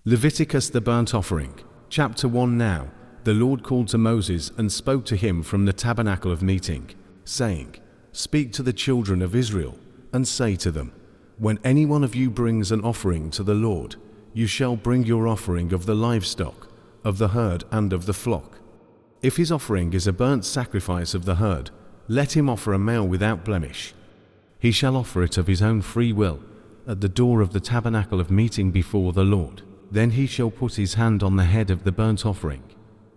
Leviticus, the burnt offering. Chapter 1. Now the Lord called to Moses and spoke to him from the tabernacle of meeting, saying, Speak to the children of Israel, and say to them, When any one of you brings an offering to the Lord, you shall bring your offering of the livestock, of the herd and of the flock. If his offering is a burnt sacrifice of the herd, let him offer a male without blemish. He shall offer it of his own free will, at the door of the tabernacle of meeting before the Lord. Then he shall put his hand on the head of the burnt offering,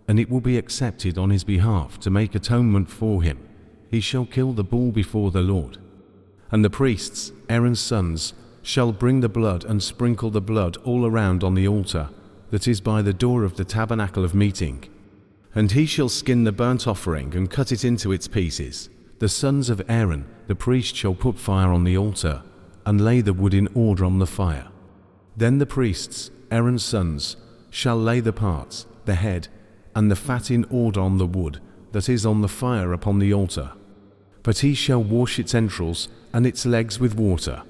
and it will be accepted on his behalf to make atonement for him. He shall kill the bull before the Lord. And the priests, Aaron's sons, shall bring the blood and sprinkle the blood all around on the altar that is by the door of the tabernacle of meeting. And he shall skin the burnt offering and cut it into its pieces. The sons of Aaron, the priest, shall put fire on the altar and lay the wood in order on the fire. Then the priests, Aaron's sons, shall lay the parts, the head, and the fat in order on the wood that is on the fire upon the altar. But he shall wash its entrails and its legs with water.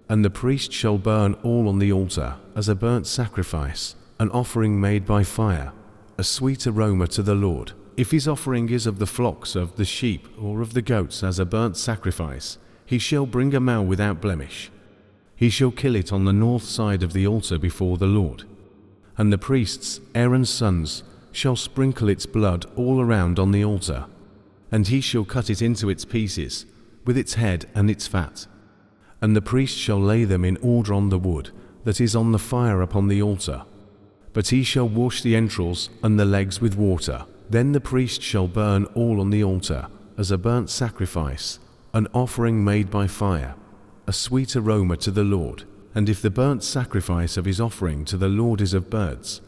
And the priest shall burn all on the altar as a burnt sacrifice, an offering made by fire, a sweet aroma to the Lord. If his offering is of the flocks, of the sheep, or of the goats as a burnt sacrifice, he shall bring a male without blemish. He shall kill it on the north side of the altar before the Lord. And the priests, Aaron's sons, shall sprinkle its blood all around on the altar. And he shall cut it into its pieces, with its head and its fat. And the priest shall lay them in order on the wood that is on the fire upon the altar. But he shall wash the entrails and the legs with water. Then the priest shall burn all on the altar as a burnt sacrifice, an offering made by fire, a sweet aroma to the Lord. And if the burnt sacrifice of his offering to the Lord is of birds,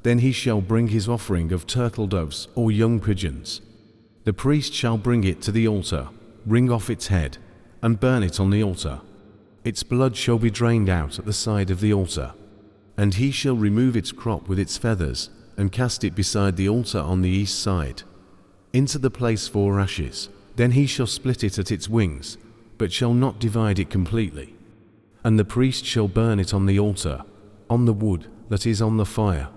then he shall bring his offering of turtle doves or young pigeons. The priest shall bring it to the altar, wring off its head, and burn it on the altar. Its blood shall be drained out at the side of the altar. And he shall remove its crop with its feathers, and cast it beside the altar on the east side, into the place for ashes. Then he shall split it at its wings, but shall not divide it completely. And the priest shall burn it on the altar, on the wood that is on the fire.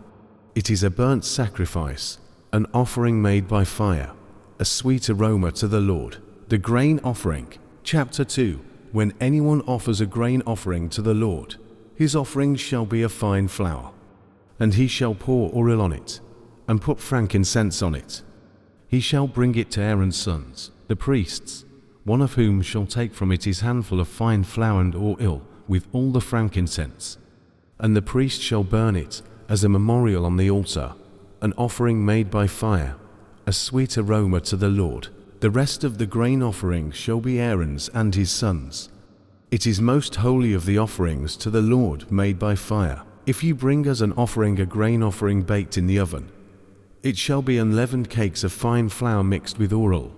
It is a burnt sacrifice, an offering made by fire, a sweet aroma to the Lord. The grain offering. Chapter 2. When anyone offers a grain offering to the Lord, his offering shall be of fine flour, and he shall pour oil on it, and put frankincense on it. He shall bring it to Aaron's sons, the priests, one of whom shall take from it his handful of fine flour and oil with all the frankincense. And the priest shall burn it as a memorial on the altar, an offering made by fire, a sweet aroma to the Lord. The rest of the grain offering shall be Aaron's and his sons. It is most holy of the offerings to the Lord made by fire. If you bring as an offering a grain offering baked in the oven, it shall be unleavened cakes of fine flour mixed with oil,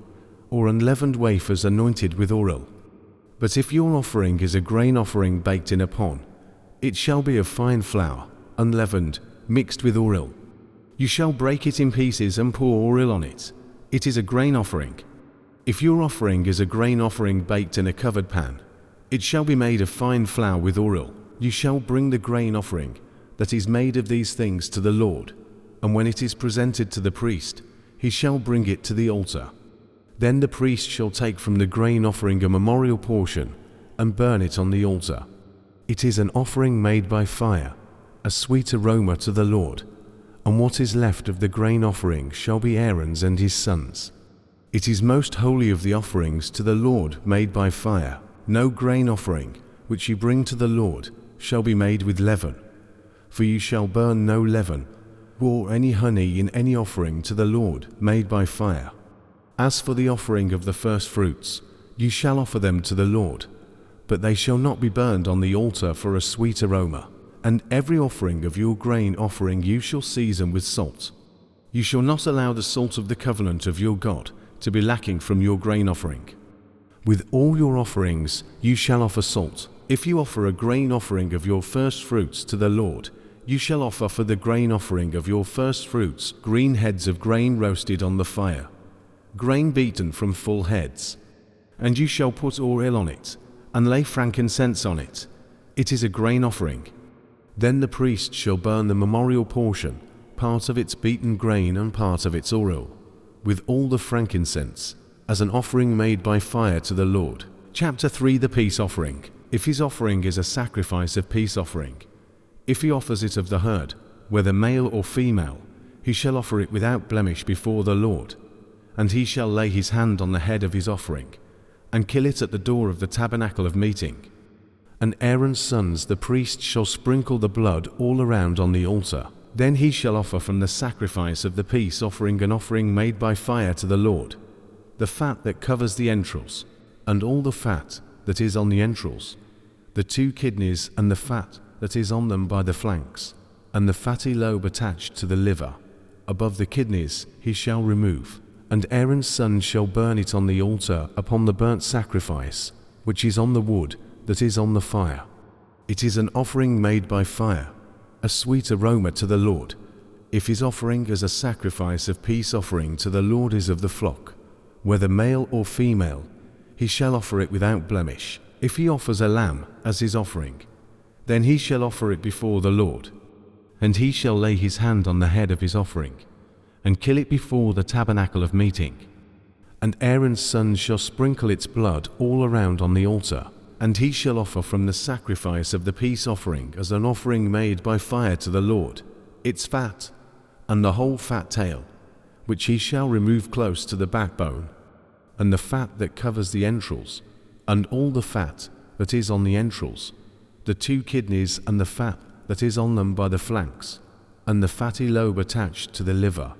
or unleavened wafers anointed with oil. But if your offering is a grain offering baked in a pan, it shall be of fine flour, unleavened, mixed with oil. You shall break it in pieces and pour oil on it. It is a grain offering. If your offering is a grain offering baked in a covered pan, it shall be made of fine flour with oil. You shall bring the grain offering that is made of these things to the Lord, and when it is presented to the priest, he shall bring it to the altar. Then the priest shall take from the grain offering a memorial portion and burn it on the altar. It is an offering made by fire, a sweet aroma to the Lord, and what is left of the grain offering shall be Aaron's and his sons. It is most holy of the offerings to the Lord made by fire. No grain offering which you bring to the Lord shall be made with leaven, for you shall burn no leaven, or any honey in any offering to the Lord made by fire. As for the offering of the first fruits, you shall offer them to the Lord, but they shall not be burned on the altar for a sweet aroma. And every offering of your grain offering you shall season with salt. You shall not allow the salt of the covenant of your God to be lacking from your grain offering. With all your offerings you shall offer salt. If you offer a grain offering of your first fruits to the Lord, you shall offer for the grain offering of your first fruits green heads of grain roasted on the fire, grain beaten from full heads. And you shall put oil on it, and lay frankincense on it. It is a grain offering. Then the priest shall burn the memorial portion, part of its beaten grain and part of its oil, with all the frankincense, as an offering made by fire to the Lord. Chapter 3. The peace offering. If his offering is a sacrifice of peace offering, if he offers it of the herd, whether male or female, he shall offer it without blemish before the Lord, and he shall lay his hand on the head of his offering, and kill it at the door of the tabernacle of meeting. And Aaron's sons, the priest, shall sprinkle the blood all around on the altar. Then he shall offer from the sacrifice of the peace offering an offering made by fire to the Lord, the fat that covers the entrails, and all the fat that is on the entrails, the 2 kidneys and the fat that is on them by the flanks, and the fatty lobe attached to the liver, above the kidneys he shall remove. And Aaron's son shall burn it on the altar upon the burnt sacrifice, which is on the wood that is on the fire. It is an offering made by fire, a sweet aroma to the Lord. If his offering as a sacrifice of peace offering to the Lord is of the flock, whether male or female, he shall offer it without blemish. If he offers a lamb as his offering, then he shall offer it before the Lord, and he shall lay his hand on the head of his offering, and kill it before the tabernacle of meeting. And Aaron's sons shall sprinkle its blood all around on the altar, and he shall offer from the sacrifice of the peace offering as an offering made by fire to the Lord, its fat, and the whole fat tail, which he shall remove close to the backbone, and the fat that covers the entrails, and all the fat that is on the entrails, the 2 kidneys and the fat that is on them by the flanks, and the fatty lobe attached to the liver,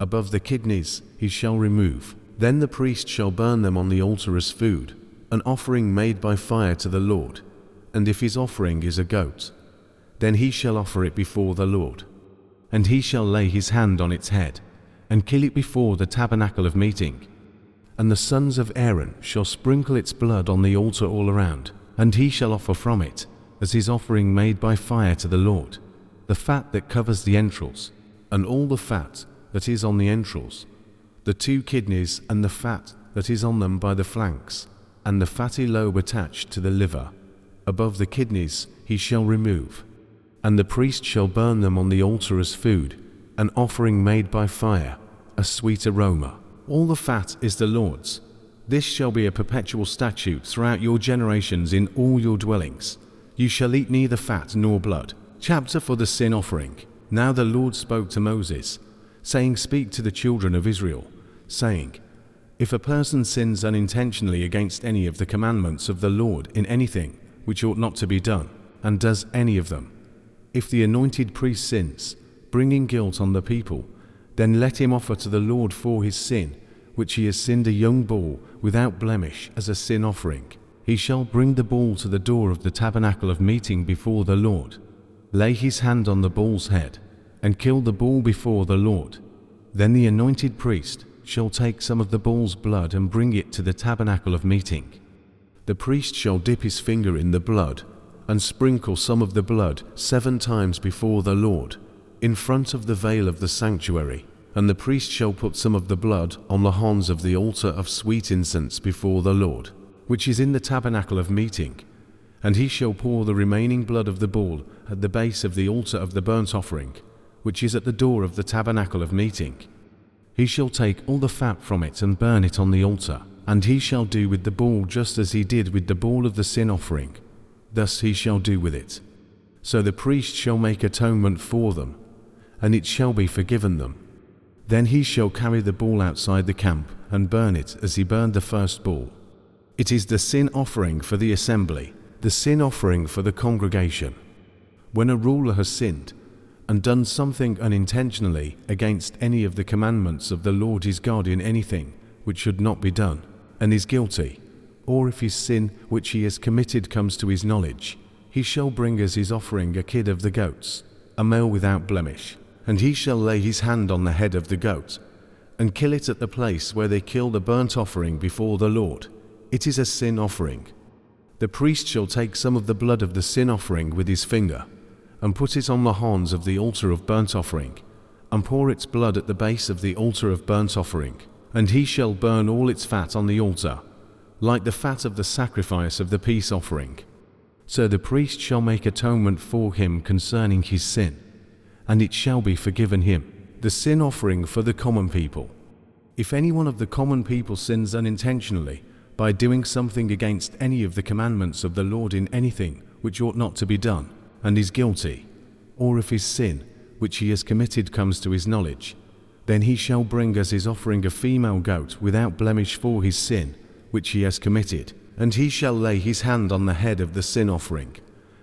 above the kidneys he shall remove. Then the priest shall burn them on the altar as food, an offering made by fire to the Lord. And if his offering is a goat, then he shall offer it before the Lord, and he shall lay his hand on its head, and kill it before the tabernacle of meeting. And the sons of Aaron shall sprinkle its blood on the altar all around, and he shall offer from it as his offering made by fire to the Lord, the fat that covers the entrails, and all the fat that is on the entrails, the 2 kidneys and the fat that is on them by the flanks, and the fatty lobe attached to the liver, above the kidneys he shall remove. And the priest shall burn them on the altar as food, an offering made by fire, a sweet aroma. All the fat is the Lord's. This shall be a perpetual statute throughout your generations in all your dwellings. You shall eat neither fat nor blood. Chapter for the sin offering. Now the Lord spoke to Moses, saying, Speak to the children of Israel, saying, If a person sins unintentionally against any of the commandments of the Lord in anything which ought not to be done, and does any of them, if the anointed priest sins, bringing guilt on the people, then let him offer to the Lord for his sin, which he has sinned, a young bull without blemish as a sin offering. He shall bring the bull to the door of the tabernacle of meeting before the Lord, lay his hand on the bull's head, and kill the bull before the Lord. Then the anointed priest shall take some of the bull's blood and bring it to the tabernacle of meeting. The priest shall dip his finger in the blood and sprinkle some of the blood 7 times before the Lord, in front of the veil of the sanctuary. And the priest shall put some of the blood on the horns of the altar of sweet incense before the Lord, which is in the tabernacle of meeting. And he shall pour the remaining blood of the bull at the base of the altar of the burnt offering, which is at the door of the tabernacle of meeting. He shall take all the fat from it and burn it on the altar. And he shall do with the bull just as he did with the bull of the sin offering. Thus he shall do with it. So the priest shall make atonement for them, and it shall be forgiven them. Then he shall carry the bull outside the camp and burn it as he burned the first bull. It is the sin offering for the assembly, the sin offering for the congregation. When a ruler has sinned and done something unintentionally against any of the commandments of the Lord his God in anything which should not be done, and is guilty, or if his sin which he has committed comes to his knowledge, he shall bring as his offering a kid of the goats, a male without blemish, and he shall lay his hand on the head of the goat, and kill it at the place where they kill the burnt offering before the Lord. It is a sin offering. The priest shall take some of the blood of the sin offering with his finger, and put it on the horns of the altar of burnt offering, and pour its blood at the base of the altar of burnt offering. And he shall burn all its fat on the altar, like the fat of the sacrifice of the peace offering. So the priest shall make atonement for him concerning his sin, and it shall be forgiven him. The sin offering for the common people. If any one of the common people sins unintentionally by doing something against any of the commandments of the Lord in anything which ought not to be done, and is guilty, or if his sin which he has committed comes to his knowledge, then he shall bring as his offering a female goat without blemish for his sin which he has committed, and he shall lay his hand on the head of the sin offering,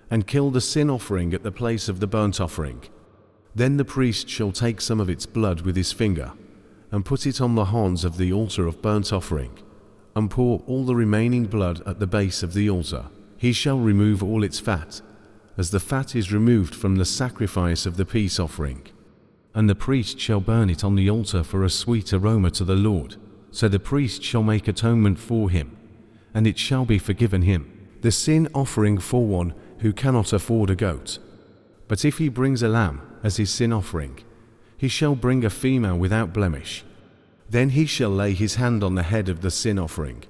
and kill the sin offering at the place of the burnt offering. Then the priest shall take some of its blood with his finger, and put it on the horns of the altar of burnt offering, and pour all the remaining blood at the base of the altar. He shall remove all its fat, as the fat is removed from the sacrifice of the peace offering. And the priest shall burn it on the altar for a sweet aroma to the Lord. So the priest shall make atonement for him, and it shall be forgiven him. The sin offering for one who cannot afford a goat. But if he brings a lamb as his sin offering, he shall bring a female without blemish. Then he shall lay his hand on the head of the sin offering,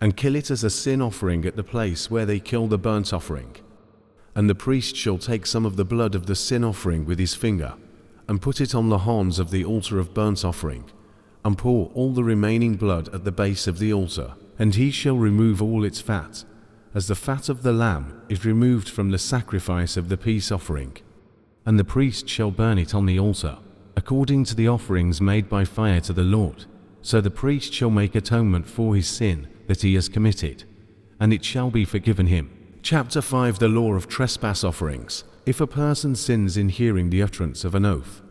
and kill it as a sin offering at the place where they kill the burnt offering. And the priest shall take some of the blood of the sin offering with his finger, and put it on the horns of the altar of burnt offering, and pour all the remaining blood at the base of the altar. And he shall remove all its fat, as the fat of the lamb is removed from the sacrifice of the peace offering. And the priest shall burn it on the altar, according to the offerings made by fire to the Lord. So the priest shall make atonement for his sin that he has committed, and it shall be forgiven him. Chapter 5. The law of trespass offerings. If a person sins in hearing the utterance of an oath,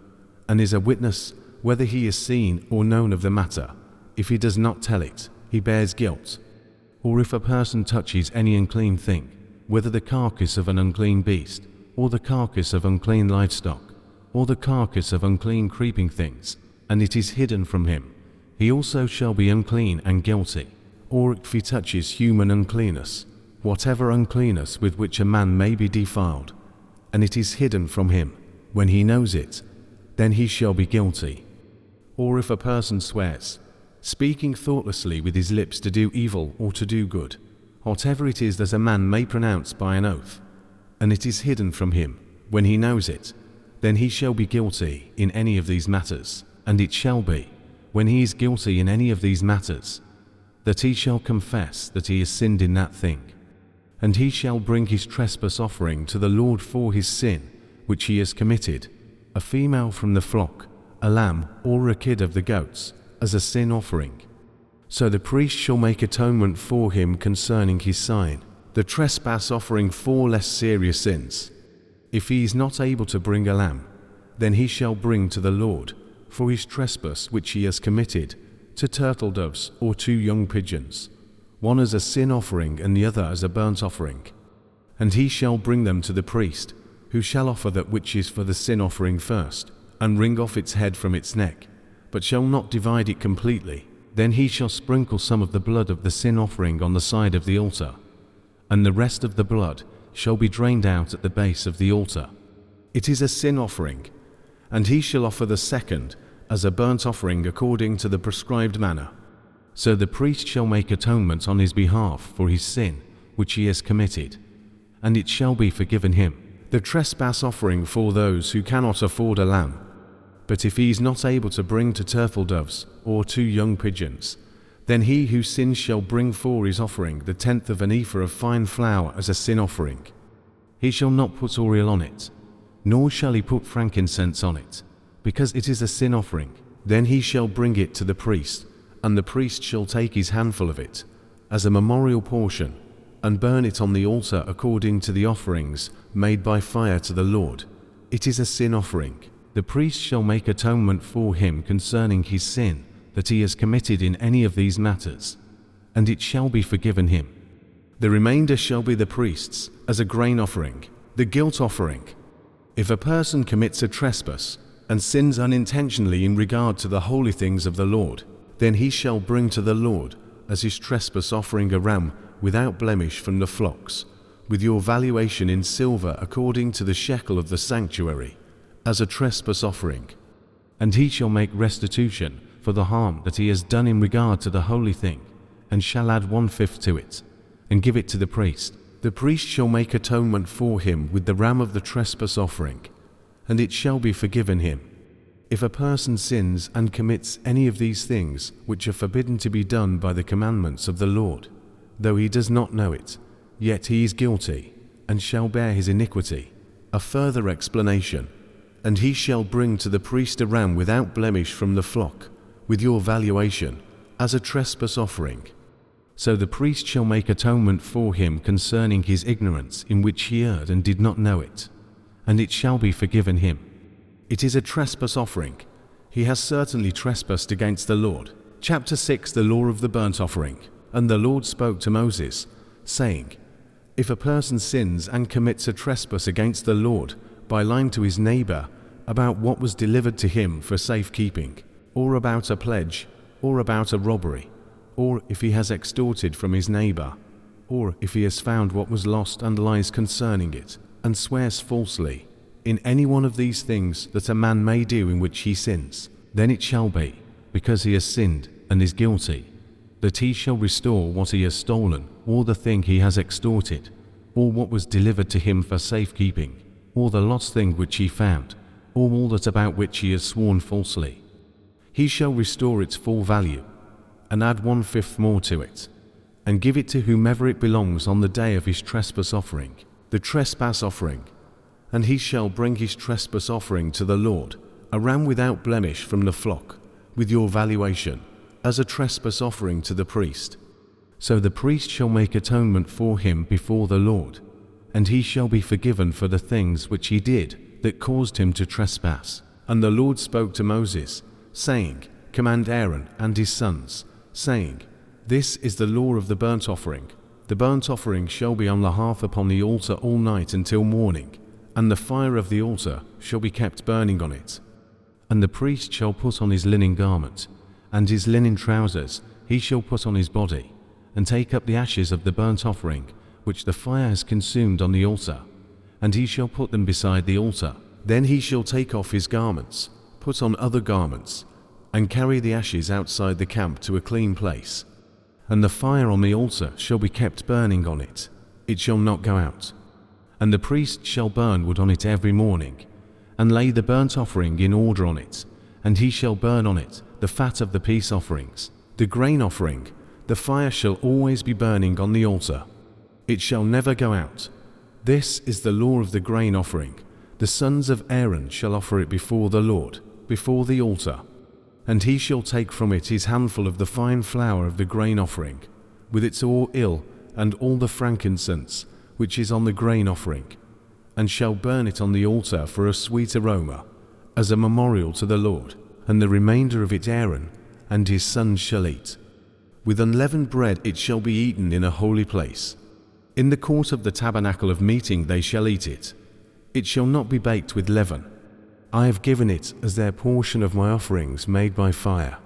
and is a witness, whether he is seen or known of the matter, if he does not tell it, he bears guilt. Or if a person touches any unclean thing, whether the carcass of an unclean beast, or the carcass of unclean livestock, or the carcass of unclean creeping things, and it is hidden from him, he also shall be unclean and guilty. Or if he touches human uncleanness, whatever uncleanness with which a man may be defiled, and it is hidden from him, when he knows it, then he shall be guilty. Or if a person swears, speaking thoughtlessly with his lips to do evil or to do good, whatever it is that a man may pronounce by an oath, and it is hidden from him, when he knows it, then he shall be guilty in any of these matters. And it shall be, when he is guilty in any of these matters, that he shall confess that he has sinned in that thing. And he shall bring his trespass offering to the Lord for his sin, which he has committed, a female from the flock, a lamb, or a kid of the goats, as a sin offering. So the priest shall make atonement for him concerning his sign, the trespass offering for less serious sins. If he is not able to bring a lamb, then he shall bring to the Lord, for his trespass which he has committed, 2 turtle doves or 2 young pigeons, one as a sin offering and the other as a burnt offering. And he shall bring them to the priest, who shall offer that which is for the sin offering first, and wring off its head from its neck, but shall not divide it completely. Then he shall sprinkle some of the blood of the sin offering on the side of the altar, and the rest of the blood shall be drained out at the base of the altar. It is a sin offering, and he shall offer the second as a burnt offering according to the prescribed manner. So the priest shall make atonement on his behalf for his sin which he has committed, and it shall be forgiven him. The trespass offering for those who cannot afford a lamb. But if he is not able to bring 2 turtle doves or 2 young pigeons, then he who sins shall bring for his offering the 1/10 of an ephah of fine flour as a sin offering. He shall not put oil on it, nor shall he put frankincense on it, because it is a sin offering. Then he shall bring it to the priest, and the priest shall take his handful of it as a memorial portion, and burn it on the altar according to the offerings made by fire to the Lord. It is a sin offering. The priest shall make atonement for him concerning his sin that he has committed in any of these matters, and it shall be forgiven him. The remainder shall be the priest's as a grain offering, the guilt offering. If a person commits a trespass and sins unintentionally in regard to the holy things of the Lord, then he shall bring to the Lord as his trespass offering a ram without blemish from the flocks, with your valuation in silver according to the shekel of the sanctuary, as a trespass offering. And he shall make restitution for the harm that he has done in regard to the holy thing, and shall add 1/5 to it, and give it to the priest. the priest shall make atonement for him with the ram of the trespass offering, and it shall be forgiven him. If a person sins and commits any of these things which are forbidden to be done by the commandments of the Lord, though he does not know it, yet he is guilty, and shall bear his iniquity. A further explanation. And he shall bring to the priest a ram without blemish from the flock, with your valuation, as a trespass offering. So the priest shall make atonement for him concerning his ignorance in which he erred and did not know it, and it shall be forgiven him. It is a trespass offering. He has certainly trespassed against the Lord. Chapter 6, the law of the burnt offering. And the Lord spoke to Moses, saying, If a person sins and commits a trespass against the Lord by lying to his neighbor about what was delivered to him for safekeeping, or about a pledge, or about a robbery, or if he has extorted from his neighbor, or if he has found what was lost and lies concerning it, and swears falsely, in any one of these things that a man may do in which he sins, then it shall be, because he has sinned and is guilty, that he shall restore what he has stolen, or the thing he has extorted, or what was delivered to him for safekeeping, or the lost thing which he found, or all that about which he has sworn falsely. He shall restore its full value, and add 1/5 more to it, and give it to whomever it belongs on the day of his trespass offering, the trespass offering. And he shall bring his trespass offering to the Lord, a ram without blemish from the flock, with your valuation, as a trespass offering to the priest. So the priest shall make atonement for him before the Lord, and he shall be forgiven for the things which he did that caused him to trespass. And the Lord spoke to Moses, saying, Command Aaron and his sons, saying, This is the law of the burnt offering. The burnt offering shall be on the hearth upon the altar all night until morning, and the fire of the altar shall be kept burning on it. And the priest shall put on his linen garment, and his linen trousers he shall put on his body, and take up the ashes of the burnt offering, which the fire has consumed on the altar, and he shall put them beside the altar. Then he shall take off his garments, put on other garments, and carry the ashes outside the camp to a clean place. And the fire on the altar shall be kept burning on it, it shall not go out. And the priest shall burn wood on it every morning, and lay the burnt offering in order on it, and he shall burn on it the fat of the peace offerings, the grain offering. The fire shall always be burning on the altar, it shall never go out. This is the law of the grain offering. The sons of Aaron shall offer it before the Lord, before the altar. And he shall take from it his handful of the fine flour of the grain offering, with its oil and all the frankincense, which is on the grain offering, and shall burn it on the altar for a sweet aroma, as a memorial to the Lord. And the remainder of it Aaron and his sons shall eat. With unleavened bread it shall be eaten in a holy place. In the court of the tabernacle of meeting they shall eat it. It shall not be baked with leaven. I have given it as their portion of my offerings made by fire.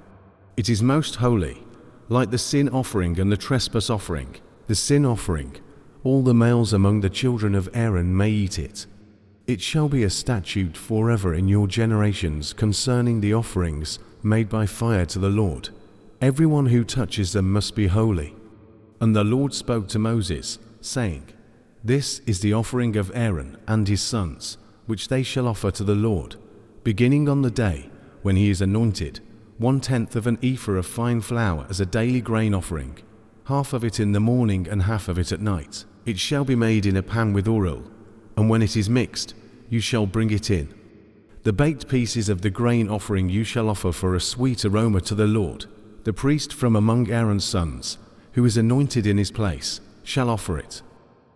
It is most holy, like the sin offering and the trespass offering. The sin offering, all the males among the children of Aaron may eat it. It shall be a statute forever in your generations concerning the offerings made by fire to the Lord. Everyone who touches them must be holy. And the Lord spoke to Moses, saying, This is the offering of Aaron and his sons, which they shall offer to the Lord, beginning on the day when he is anointed, 1/10 of an ephah of fine flour as a daily grain offering, half of it in the morning and half of it at night. It shall be made in a pan with oil, and when it is mixed, you shall bring it in. The baked pieces of the grain offering you shall offer for a sweet aroma to the Lord. The priest from among Aaron's sons, who is anointed in his place, shall offer it.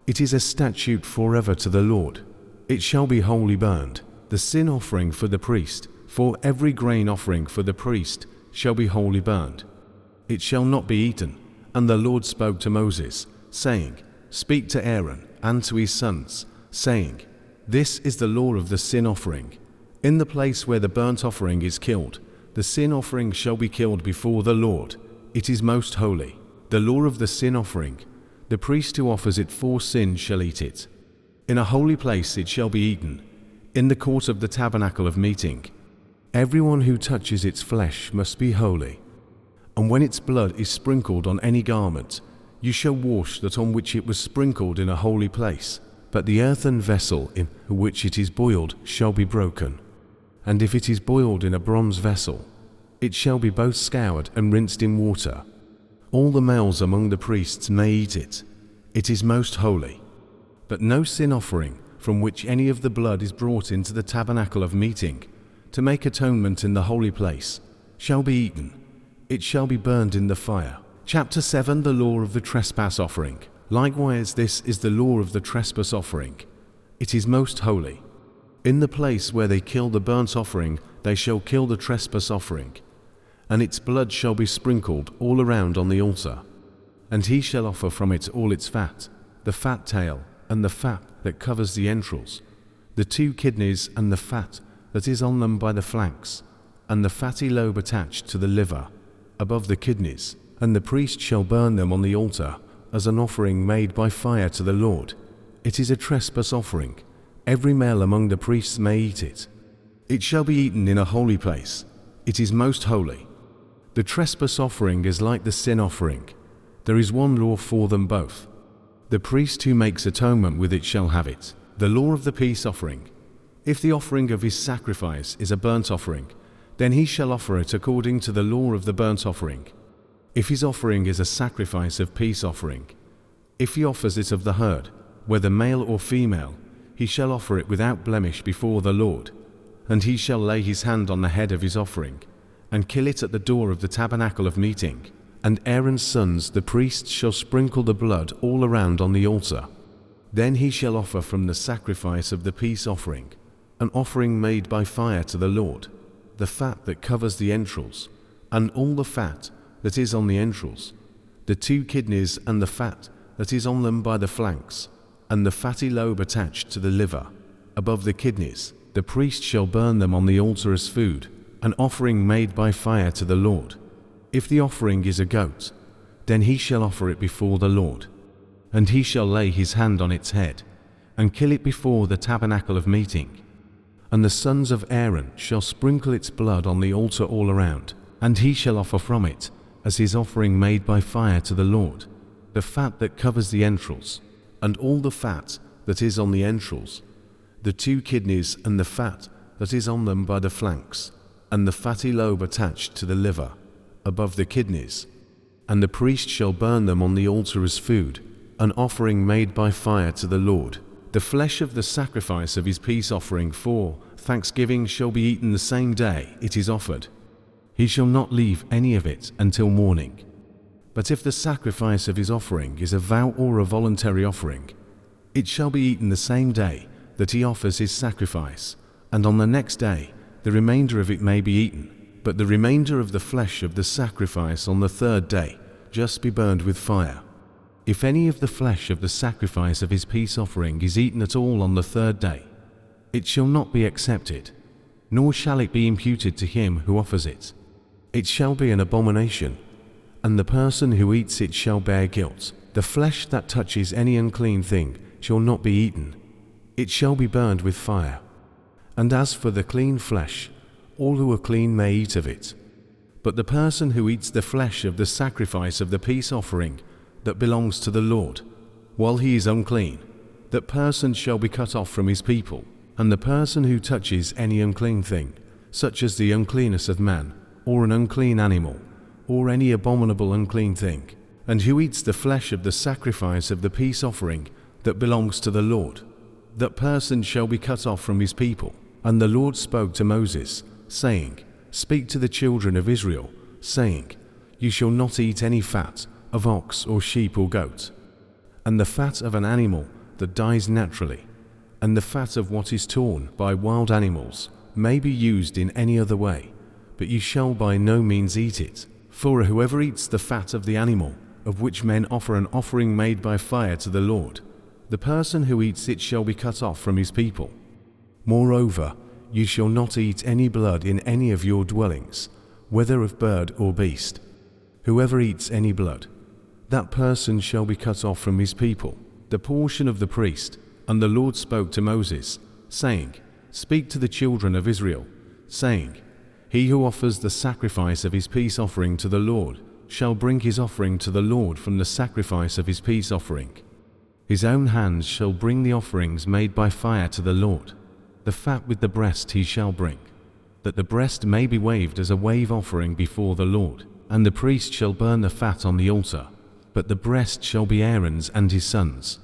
It is a statute forever to the Lord. It shall be wholly burned. The sin offering for the priest, for every grain offering for the priest, shall be wholly burned. It shall not be eaten. And the Lord spoke to Moses, saying, Speak to Aaron and to his sons, saying, This is the law of the sin offering. In the place where the burnt offering is killed, the sin offering shall be killed before the Lord. It is most holy. The law of the sin offering, the priest who offers it for sin shall eat it. In a holy place it shall be eaten, in the court of the tabernacle of meeting. Everyone who touches its flesh must be holy. And when its blood is sprinkled on any garment, You shall wash that on which it was sprinkled in a holy place, but the earthen vessel in which it is boiled shall be broken. And if it is boiled in a bronze vessel, it shall be both scoured and rinsed in water. All the males among the priests may eat it. It is most holy. But no sin offering, from which any of the blood is brought into the tabernacle of meeting, to make atonement in the holy place, shall be eaten. It shall be burned in the fire. Chapter 7. The law of the trespass offering. Likewise, this is the law of the trespass offering. It is most holy. In the place where they kill the burnt offering, they shall kill the trespass offering, and its blood shall be sprinkled all around on the altar. And he shall offer from it all its fat, the fat tail, and the fat that covers the entrails, the 2 kidneys, and the fat that is on them by the flanks, and the fatty lobe attached to the liver, above the kidneys. And the priest shall burn them on the altar, as an offering made by fire to the Lord. It is a trespass offering. Every male among the priests may eat it. It shall be eaten in a holy place. It is most holy. The trespass offering is like the sin offering. There is one law for them both. The priest who makes atonement with it shall have it. The law of the peace offering. If the offering of his sacrifice is a burnt offering, then he shall offer it according to the law of the burnt offering. If his offering is a sacrifice of peace offering, if he offers it of the herd, whether male or female, he shall offer it without blemish before the Lord. And he shall lay his hand on the head of his offering, and kill it at the door of the tabernacle of meeting. And Aaron's sons, the priests, shall sprinkle the blood all around on the altar. Then he shall offer from the sacrifice of the peace offering, an offering made by fire to the Lord, the fat that covers the entrails, and all the fat that is on the entrails, the 2 kidneys, and the fat that is on them by the flanks, and the fatty lobe attached to the liver, above the kidneys. The priest shall burn them on the altar as food, an offering made by fire to the Lord. If the offering is a goat, then he shall offer it before the Lord. And he shall lay his hand on its head, and kill it before the tabernacle of meeting. And the sons of Aaron shall sprinkle its blood on the altar all around, and he shall offer from it, as his offering made by fire to the Lord, the fat that covers the entrails, and all the fat that is on the entrails, the 2 kidneys, and the fat that is on them by the flanks, and the fatty lobe attached to the liver, above the kidneys. And the priest shall burn them on the altar as food, an offering made by fire to the Lord. The flesh of the sacrifice of his peace offering for thanksgiving shall be eaten the same day it is offered. He shall not leave any of it until morning. But if the sacrifice of his offering is a vow or a voluntary offering, it shall be eaten the same day that he offers his sacrifice, and on the next day the remainder of it may be eaten. But the remainder of the flesh of the sacrifice on the 3rd day just be burned with fire. If any of the flesh of the sacrifice of his peace offering is eaten at all on the 3rd day, it shall not be accepted, nor shall it be imputed to him who offers it. It shall be an abomination, and the person who eats it shall bear guilt. The flesh that touches any unclean thing shall not be eaten. It shall be burned with fire. And as for the clean flesh, all who are clean may eat of it. But the person who eats the flesh of the sacrifice of the peace offering that belongs to the Lord, while he is unclean, that person shall be cut off from his people. And the person who touches any unclean thing, such as the uncleanness of man, or an unclean animal, or any abominable unclean thing, and who eats the flesh of the sacrifice of the peace offering that belongs to the Lord, that person shall be cut off from his people. And the Lord spoke to Moses, saying, Speak to the children of Israel, saying, You shall not eat any fat of ox or sheep or goat, and the fat of an animal that dies naturally, and the fat of what is torn by wild animals may be used in any other way, but you shall by no means eat it. For whoever eats the fat of the animal, of which men offer an offering made by fire to the Lord, the person who eats it shall be cut off from his people. Moreover, you shall not eat any blood in any of your dwellings, whether of bird or beast. Whoever eats any blood, that person shall be cut off from his people, the portion of the priest. And the Lord spoke to Moses, saying, Speak to the children of Israel, saying, He who offers the sacrifice of his peace offering to the Lord shall bring his offering to the Lord from the sacrifice of his peace offering. His own hands shall bring the offerings made by fire to the Lord. The fat with the breast he shall bring, that the breast may be waved as a wave offering before the Lord. And the priest shall burn the fat on the altar, but the breast shall be Aaron's and his sons'.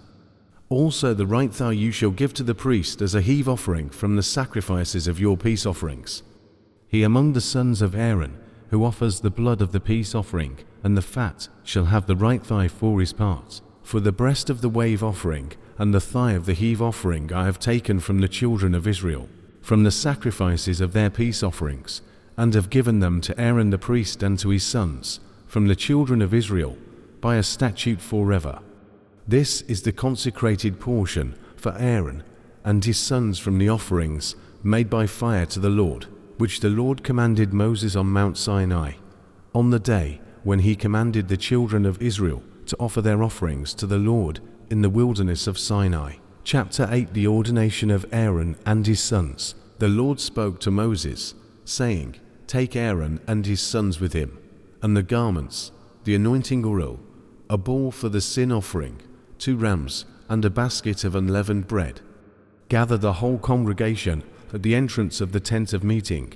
Also the right thigh you shall give to the priest as a heave offering from the sacrifices of your peace offerings. He among the sons of Aaron, who offers the blood of the peace offering and the fat, shall have the right thigh for his part. For the breast of the wave offering and the thigh of the heave offering I have taken from the children of Israel, from the sacrifices of their peace offerings, and have given them to Aaron the priest and to his sons, from the children of Israel, by a statute forever. This is the consecrated portion for Aaron and his sons from the offerings made by fire to the Lord, which the Lord commanded Moses on Mount Sinai, on the day when he commanded the children of Israel to offer their offerings to the Lord in the wilderness of Sinai. Chapter 8. The ordination of Aaron and his sons. The Lord spoke to Moses, saying, Take Aaron and his sons with him, and the garments, the anointing oil, a bull for the sin offering, 2 rams, and a basket of unleavened bread. Gather the whole congregation at the entrance of the tent of meeting.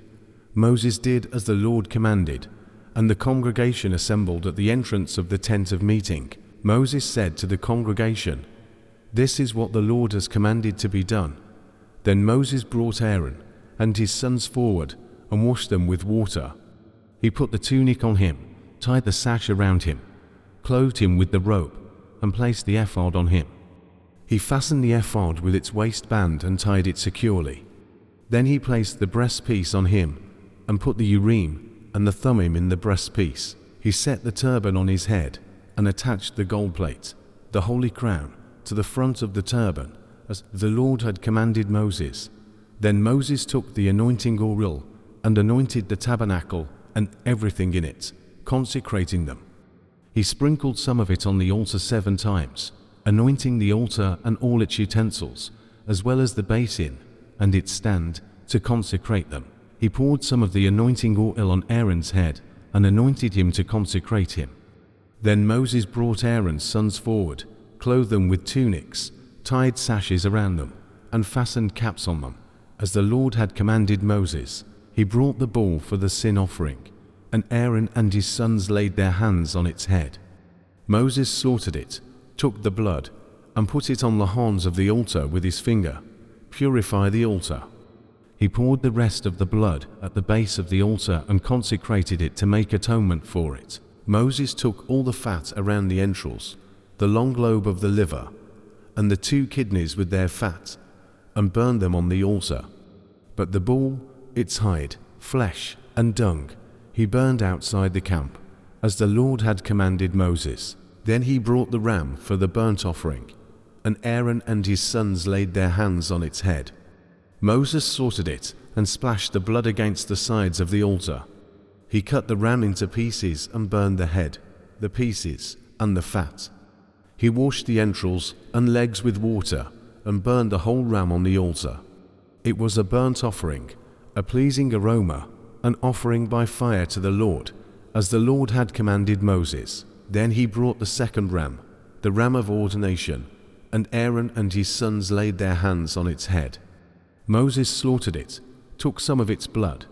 Moses did as the Lord commanded, and the congregation assembled at the entrance of the tent of meeting. Moses said to the congregation, This is what the Lord has commanded to be done. Then Moses brought Aaron and his sons forward and washed them with water. He put the tunic on him, tied the sash around him, clothed him with the robe, and placed the ephod on him. He fastened the ephod with its waistband and tied it securely. Then he placed the breastpiece on him, and put the Urim and the Thummim in the breastpiece. He set the turban on his head, and attached the gold plate, the holy crown, to the front of the turban, as the Lord had commanded Moses. Then Moses took the anointing oil, and anointed the tabernacle and everything in it, consecrating them. He sprinkled some of it on the altar 7 times, anointing the altar and all its utensils, as well as the basin and its stand, to consecrate them. He poured some of the anointing oil on Aaron's head, and anointed him to consecrate him. Then Moses brought Aaron's sons forward, clothed them with tunics, tied sashes around them, and fastened caps on them, as the Lord had commanded Moses. He brought the bull for the sin offering, and Aaron and his sons laid their hands on its head. Moses slaughtered it, took the blood, and put it on the horns of the altar with his finger. Purify the altar. He poured the rest of the blood at the base of the altar and consecrated it to make atonement for it. Moses took all the fat around the entrails, the long lobe of the liver, and the 2 kidneys with their fat, and burned them on the altar. But the bull, its hide, flesh, and dung, he burned outside the camp, as the Lord had commanded Moses. Then he brought the ram for the burnt offering, and Aaron and his sons laid their hands on its head. Moses slaughtered it and splashed the blood against the sides of the altar. He cut the ram into pieces and burned the head, the pieces, and the fat. He washed the entrails and legs with water and burned the whole ram on the altar. It was a burnt offering, a pleasing aroma, an offering by fire to the Lord, as the Lord had commanded Moses. Then he brought the second ram, the ram of ordination, and Aaron and his sons laid their hands on its head. Moses slaughtered it, took some of its blood,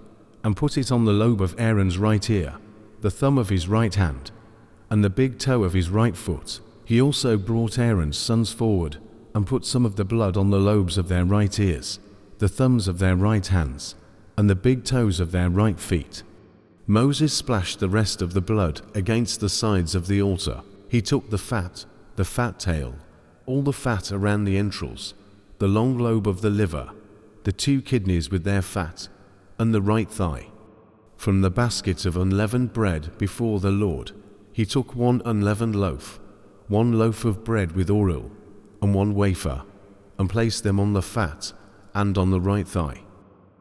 and put it on the lobe of Aaron's right ear, the thumb of his right hand, and the big toe of his right foot. He also brought Aaron's sons forward, and put some of the blood on the lobes of their right ears, the thumbs of their right hands, and the big toes of their right feet. Moses splashed the rest of the blood against the sides of the altar. He took the fat tail, all the fat around the entrails, the long lobe of the liver, the 2 kidneys with their fat, and the right thigh. From the basket of unleavened bread before the Lord, he took 1 unleavened loaf, 1 loaf of bread with oil, and 1 wafer, and placed them on the fat and on the right thigh.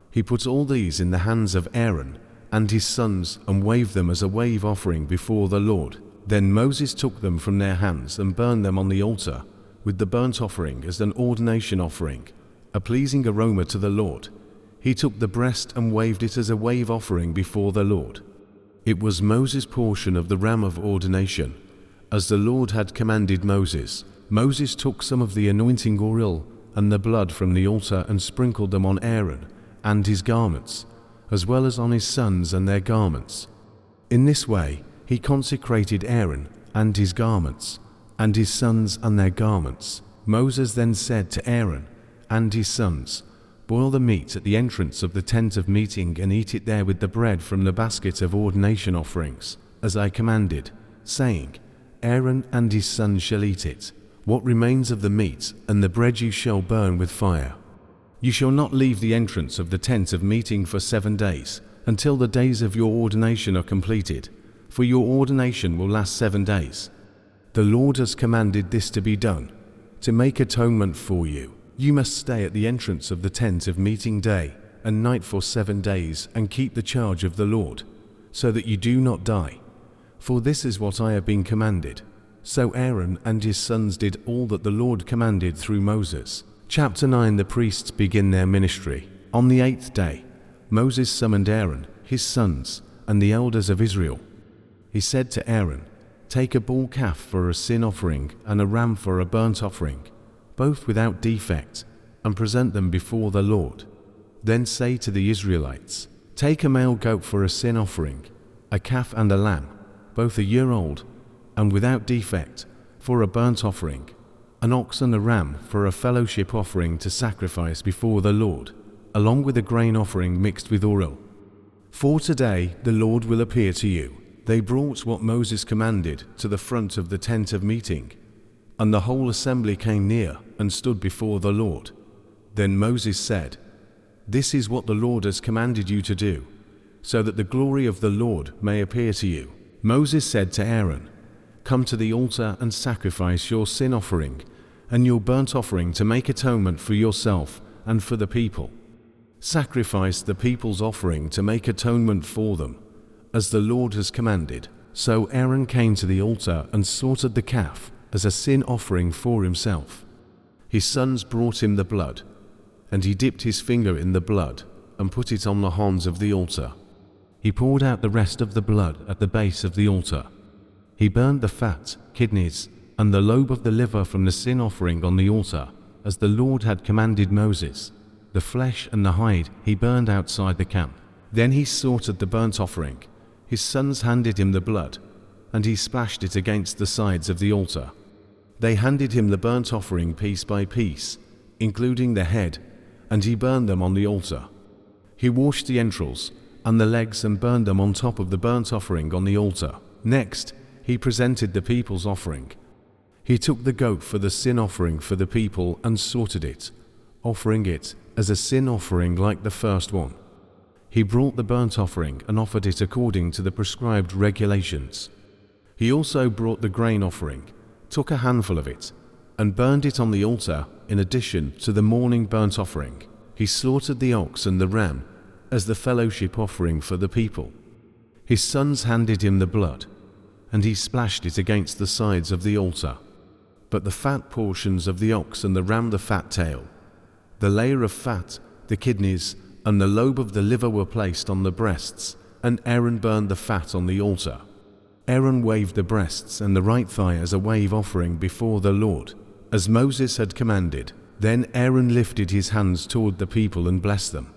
He put all these in the hands of Aaron and his sons and waved them as a wave offering before the Lord. Then Moses took them from their hands and burned them on the altar with the burnt offering as an ordination offering, a pleasing aroma to the Lord. He took the breast and waved it as a wave offering before the Lord. It was Moses' portion of the ram of ordination, as the Lord had commanded Moses. Moses took some of the anointing oil and the blood from the altar and sprinkled them on Aaron and his garments, as well as on his sons and their garments. In this way he consecrated Aaron and his garments, and his sons and their garments. Moses then said to Aaron and his sons, "Boil the meat at the entrance of the tent of meeting and eat it there with the bread from the basket of ordination offerings, as I commanded, saying, Aaron and his sons shall eat it. What remains of the meat and the bread you shall burn with fire. You shall not leave the entrance of the tent of meeting for 7 days, until the days of your ordination are completed, for your ordination will last 7 days. The Lord has commanded this to be done, to make atonement for you. You must stay at the entrance of the tent of meeting day and night for 7 days and keep the charge of the Lord, so that you do not die. For this is what I have been commanded." So Aaron and his sons did all that the Lord commanded through Moses. Chapter 9. The priests begin their ministry. On the 8th day, Moses summoned Aaron, his sons, and the elders of Israel. He said to Aaron, "Take a bull calf for a sin offering and a ram for a burnt offering, both without defect, and present them before the Lord. Then say to the Israelites, take a male goat for a sin offering, a calf and a lamb, both a year old, and without defect, for a burnt offering, an ox and a ram for a fellowship offering to sacrifice before the Lord, along with a grain offering mixed with oil. For today the Lord will appear to you." They brought what Moses commanded to the front of the tent of meeting, and the whole assembly came near and stood before the Lord. Then Moses said, "This is what the Lord has commanded you to do, so that the glory of the Lord may appear to you." Moses said to Aaron, "Come to the altar and sacrifice your sin offering and your burnt offering to make atonement for yourself and for the people. Sacrifice the people's offering to make atonement for them, as the Lord has commanded." So Aaron came to the altar and slaughtered the calf as a sin offering for himself. His sons brought him the blood, and he dipped his finger in the blood and put it on the horns of the altar. He poured out the rest of the blood at the base of the altar. He burned the fat, kidneys, and the lobe of the liver from the sin offering on the altar, as the Lord had commanded Moses. The flesh and the hide he burned outside the camp. Then he slaughtered the burnt offering. His sons handed him the blood, and he splashed it against the sides of the altar. They handed him the burnt offering piece by piece, including the head, and he burned them on the altar. He washed the entrails and the legs and burned them on top of the burnt offering on the altar. Next, he presented the people's offering. He took the goat for the sin offering for the people and slaughtered it, offering it as a sin offering like the first one. He brought the burnt offering and offered it according to the prescribed regulations. He also brought the grain offering, took a handful of it, and burned it on the altar in addition to the morning burnt offering. He slaughtered the ox and the ram as the fellowship offering for the people. His sons handed him the blood, and he splashed it against the sides of the altar. But the fat portions of the ox and the ram, the fat tail, the layer of fat, the kidneys, and the lobe of the liver were placed on the breasts, and Aaron burned the fat on the altar. Aaron waved the breasts and the right thigh as a wave offering before the Lord, as Moses had commanded. Then Aaron lifted his hands toward the people and blessed them.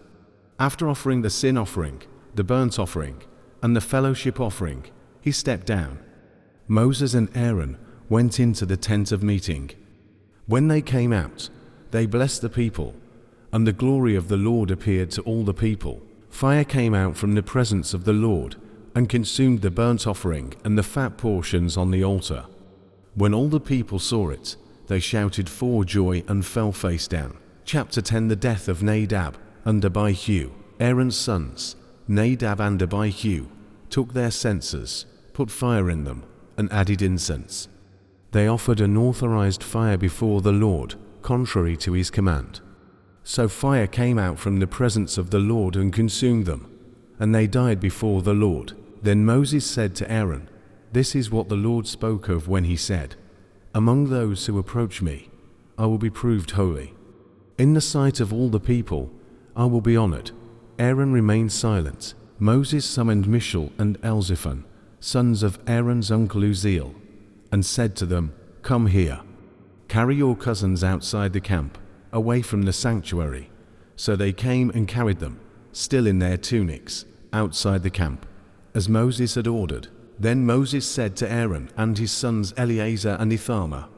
After offering the sin offering, the burnt offering, and the fellowship offering, he stepped down. Moses and Aaron went into the tent of meeting. When they came out, they blessed the people, and the glory of the Lord appeared to all the people. Fire came out from the presence of the Lord and consumed the burnt offering and the fat portions on the altar. When all the people saw it, they shouted for joy and fell face down. Chapter 10. The death of Nadab and Abihu. Aaron's sons, Nadab and Abihu, took their censers, put fire in them, and added incense. They offered an authorized fire before the Lord, contrary to his command. So fire came out from the presence of the Lord and consumed them, and they died before the Lord. Then Moses said to Aaron, "This is what the Lord spoke of when he said, 'Among those who approach me, I will be proved holy. In the sight of all the people, I will be honored.'" Aaron remained silent. Moses summoned Mishael and Elzaphan, sons of Aaron's uncle Uzziel, and said to them, "Come here. Carry your cousins outside the camp, away from the sanctuary." So they came and carried them, still in their tunics, outside the camp, as Moses had ordered. Then Moses said to Aaron and his sons Eleazar and Ithamar,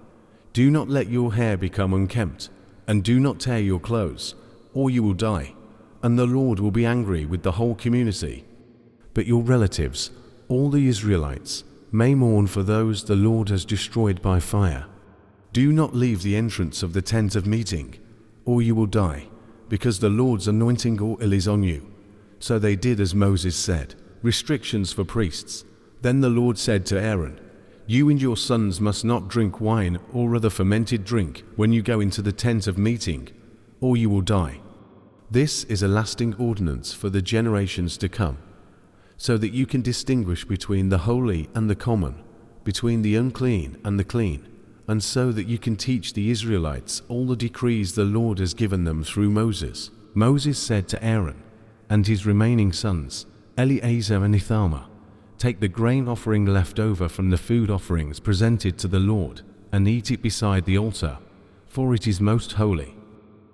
"Do not let your hair become unkempt, and do not tear your clothes, or you will die, and the Lord will be angry with the whole community. But your relatives, all the Israelites, may mourn for those the Lord has destroyed by fire. Do not leave the entrance of the tent of meeting, or you will die, because the Lord's anointing oil is on you." So they did as Moses said. Restrictions for priests. Then the Lord said to Aaron, "You and your sons must not drink wine or other fermented drink when you go into the tent of meeting, or you will die. This is a lasting ordinance for the generations to come, so that you can distinguish between the holy and the common, between the unclean and the clean, and so that you can teach the Israelites all the decrees the Lord has given them through Moses." Moses said to Aaron and his remaining sons, Eleazar and Ithamar, "Take the grain offering left over from the food offerings presented to the Lord, and eat it beside the altar, for it is most holy.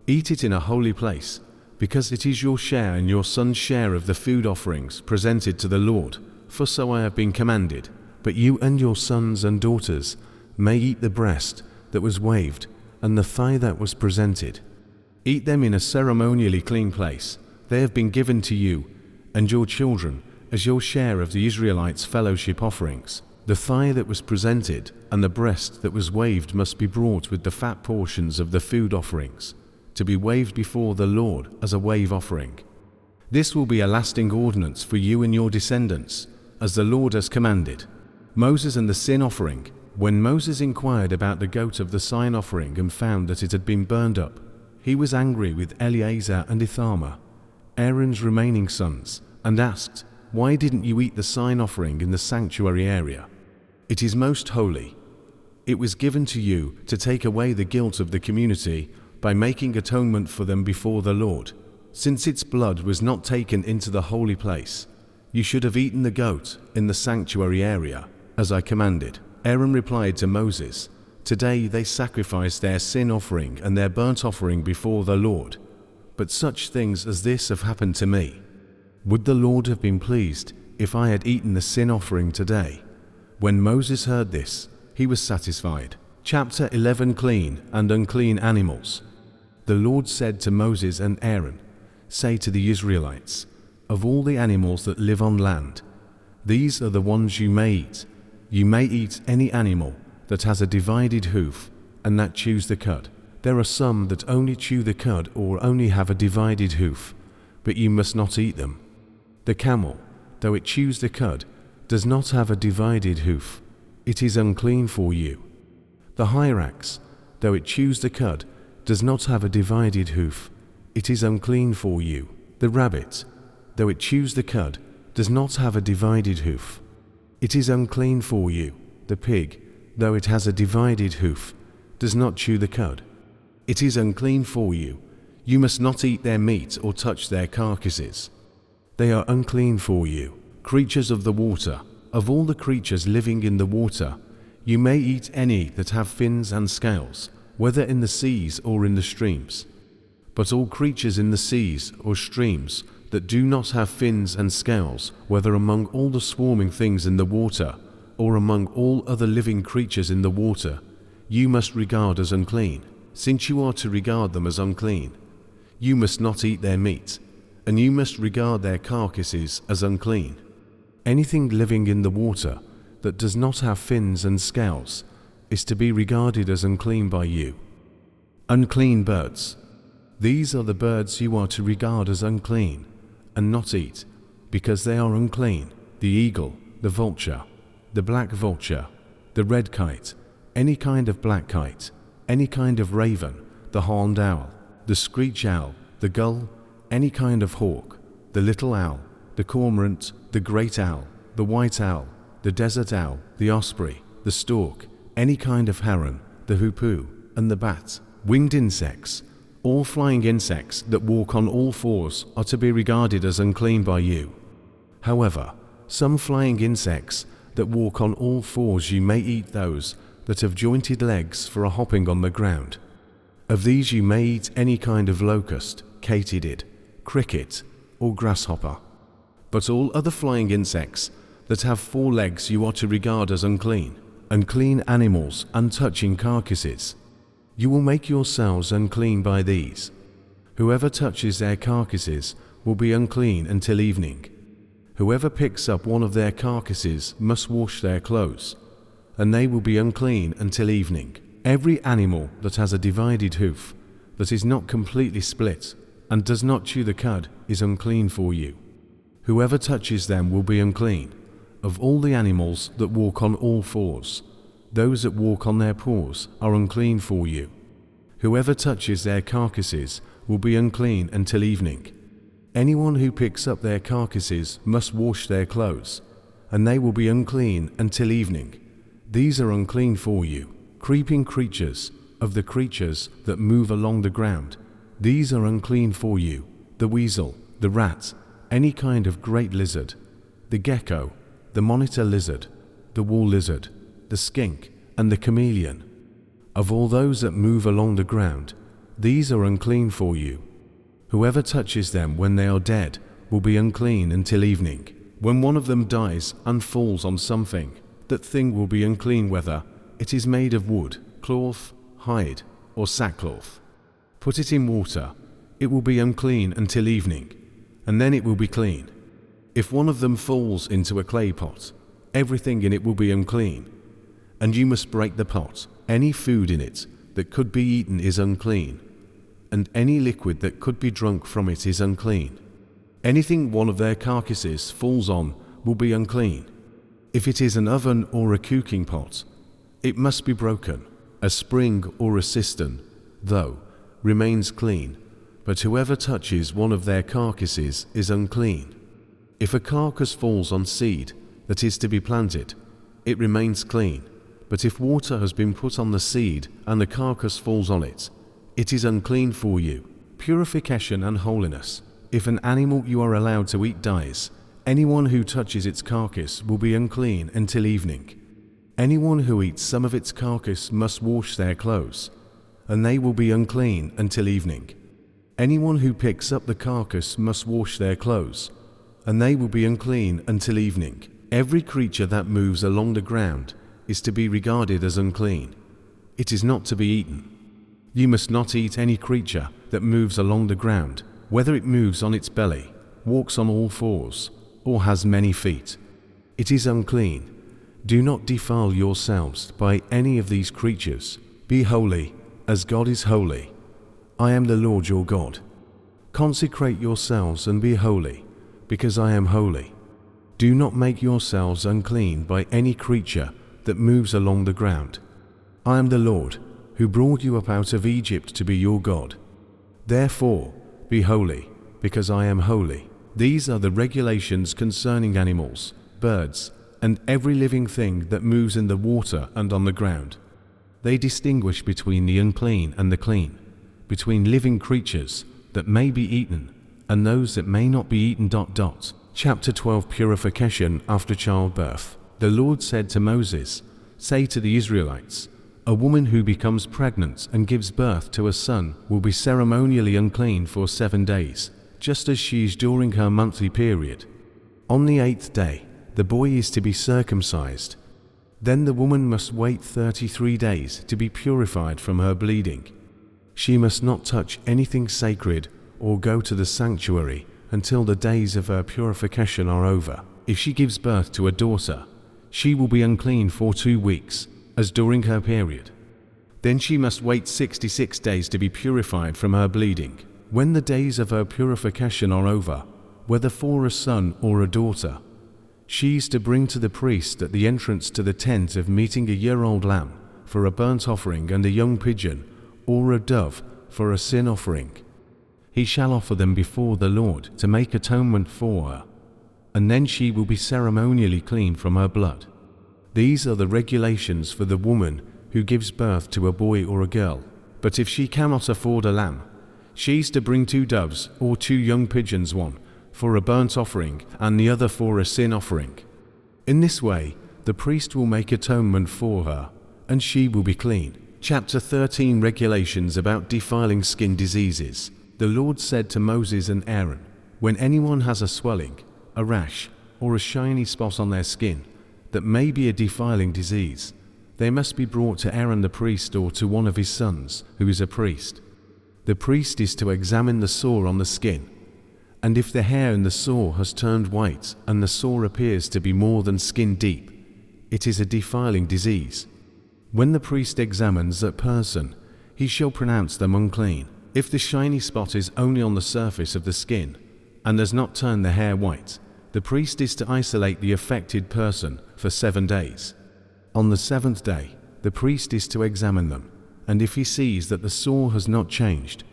Eat it in a holy place, because it is your share and your son's share of the food offerings presented to the Lord, for so I have been commanded. But you and your sons and daughters may eat the breast that was waved and the thigh that was presented. Eat them in a ceremonially clean place. They have been given to you and your children as your share of the Israelites' fellowship offerings. The thigh that was presented and the breast that was waved must be brought with the fat portions of the food offerings, to be waved before the Lord as a wave offering. This will be a lasting ordinance for you and your descendants, as the Lord has commanded." Moses and the sin offering. When Moses inquired about the goat of the sign offering and found that it had been burned up, he was angry with Eleazar and Ithamar, Aaron's remaining sons, and asked, "Why didn't you eat the sign offering in the sanctuary area? It is most holy. It was given to you to take away the guilt of the community by making atonement for them before the Lord. Since its blood was not taken into the holy place, you should have eaten the goat in the sanctuary area, as I commanded." Aaron replied to Moses, "Today they sacrifice their sin offering and their burnt offering before the Lord, but such things as this have happened to me. Would the Lord have been pleased if I had eaten the sin offering today?" When Moses heard this, he was satisfied. Chapter 11. Clean and unclean animals. The Lord said to Moses and Aaron, "Say to the Israelites, of all the animals that live on land, these are the ones you may eat. You may eat any animal that has a divided hoof and that chews the cud. There are some that only chew the cud or only have a divided hoof, but you must not eat them. The camel, though it chews the cud, does not have a divided hoof. It is unclean for you. The hyrax, though it chews the cud, does not have a divided hoof. It is unclean for you. The rabbit, though it chews the cud, does not have a divided hoof. It is unclean for you. The pig, though it has a divided hoof, does not chew the cud. It is unclean for you. You must not eat their meat or touch their carcasses. They are unclean for you. Creatures of the water. Of all the creatures living in the water, you may eat any that have fins and scales, whether in the seas or in the streams. But all creatures in the seas or streams that do not have fins and scales, whether among all the swarming things in the water, or among all other living creatures in the water, you must regard as unclean. Since you are to regard them as unclean, you must not eat their meat, and you must regard their carcasses as unclean. Anything living in the water that does not have fins and scales is to be regarded as unclean by you. Unclean birds. These are the birds you are to regard as unclean and not eat, because they are unclean: the eagle, the vulture, the black vulture, the red kite, any kind of black kite, any kind of raven, the horned owl, the screech owl, the gull, any kind of hawk, the little owl, the cormorant, the great owl, the white owl, the desert owl, the osprey, the stork, any kind of heron, the hoopoe, and the bat. Winged insects. All flying insects that walk on all fours are to be regarded as unclean by you. However, some flying insects that walk on all fours you may eat those that have jointed legs for a hopping on the ground. Of these you may eat any kind of locust, katydid, cricket, or grasshopper. But all other flying insects that have 4 legs you are to regard as unclean, unclean animals, untouching carcasses. You will make yourselves unclean by these. Whoever touches their carcasses will be unclean until evening. Whoever picks up one of their carcasses must wash their clothes, and they will be unclean until evening. Every animal that has a divided hoof, that is not completely split, and does not chew the cud, is unclean for you. Whoever touches them will be unclean. Of all the animals that walk on all fours, those that walk on their paws are unclean for you. Whoever touches their carcasses will be unclean until evening. Anyone who picks up their carcasses must wash their clothes, and they will be unclean until evening. These are unclean for you. Creeping creatures, of the creatures that move along the ground, these are unclean for you. The weasel, the rat, any kind of great lizard, the gecko, the monitor lizard, the wall lizard, the skink, and the chameleon. Of all those that move along the ground, these are unclean for you. Whoever touches them when they are dead will be unclean until evening. When one of them dies and falls on something, that thing will be unclean whether it is made of wood, cloth, hide, or sackcloth. Put it in water, it will be unclean until evening, and then it will be clean. If one of them falls into a clay pot, everything in it will be unclean, and you must break the pot. Any food in it that could be eaten is unclean, and any liquid that could be drunk from it is unclean. Anything one of their carcasses falls on will be unclean. If it is an oven or a cooking pot, it must be broken. A spring or a cistern, though, remains clean, but whoever touches one of their carcasses is unclean. If a carcass falls on seed that is to be planted, it remains clean, but if water has been put on the seed and the carcass falls on it, it is unclean for you. Purification and holiness. If an animal you are allowed to eat dies, anyone who touches its carcass will be unclean until evening. Anyone who eats some of its carcass must wash their clothes, and they will be unclean until evening. Anyone who picks up the carcass must wash their clothes, and they will be unclean until evening. Every creature that moves along the ground is to be regarded as unclean. It is not to be eaten. You must not eat any creature that moves along the ground, whether it moves on its belly, walks on all fours, or has many feet. It is unclean. Do not defile yourselves by any of these creatures. Be holy, as God is holy. I am the Lord your God. Consecrate yourselves and be holy, because I am holy. Do not make yourselves unclean by any creature that moves along the ground. I am the Lord, who brought you up out of Egypt to be your God. Therefore, be holy, because I am holy. These are the regulations concerning animals, birds, and every living thing that moves in the water and on the ground. They distinguish between the unclean and the clean, between living creatures that may be eaten and those that may not be eaten. Chapter 12 Purification after childbirth. The Lord said to Moses, "Say to the Israelites, a woman who becomes pregnant and gives birth to a son will be ceremonially unclean for 7 days, just as she is during her monthly period. On the 8th day, the boy is to be circumcised. Then the woman must wait 33 days to be purified from her bleeding. She must not touch anything sacred or go to the sanctuary until the days of her purification are over. If she gives birth to a daughter, she will be unclean for 2 weeks, as during her period. Then she must wait 66 days to be purified from her bleeding. When the days of her purification are over, whether for a son or a daughter, she is to bring to the priest at the entrance to the tent of meeting a year-old lamb for a burnt offering and a young pigeon or a dove for a sin offering. He shall offer them before the Lord to make atonement for her, and then she will be ceremonially clean from her blood. These are the regulations for the woman who gives birth to a boy or a girl. But if she cannot afford a lamb, she is to bring 2 doves or 2 young pigeons, one for a burnt offering and the other for a sin offering. In this way, the priest will make atonement for her, and she will be clean. Chapter 13 Regulations about defiling skin diseases. The Lord said to Moses and Aaron, when anyone has a swelling, a rash, or a shiny spot on their skin that may be a defiling disease, they must be brought to Aaron the priest or to one of his sons, who is a priest. The priest is to examine the sore on the skin, and if the hair in the sore has turned white and the sore appears to be more than skin deep, it is a defiling disease. When the priest examines that person, he shall pronounce them unclean. If the shiny spot is only on the surface of the skin and does not turn the hair white, the priest is to isolate the affected person for 7 days. On the 7th day, the priest is to examine them, and if he sees that the sore has not changed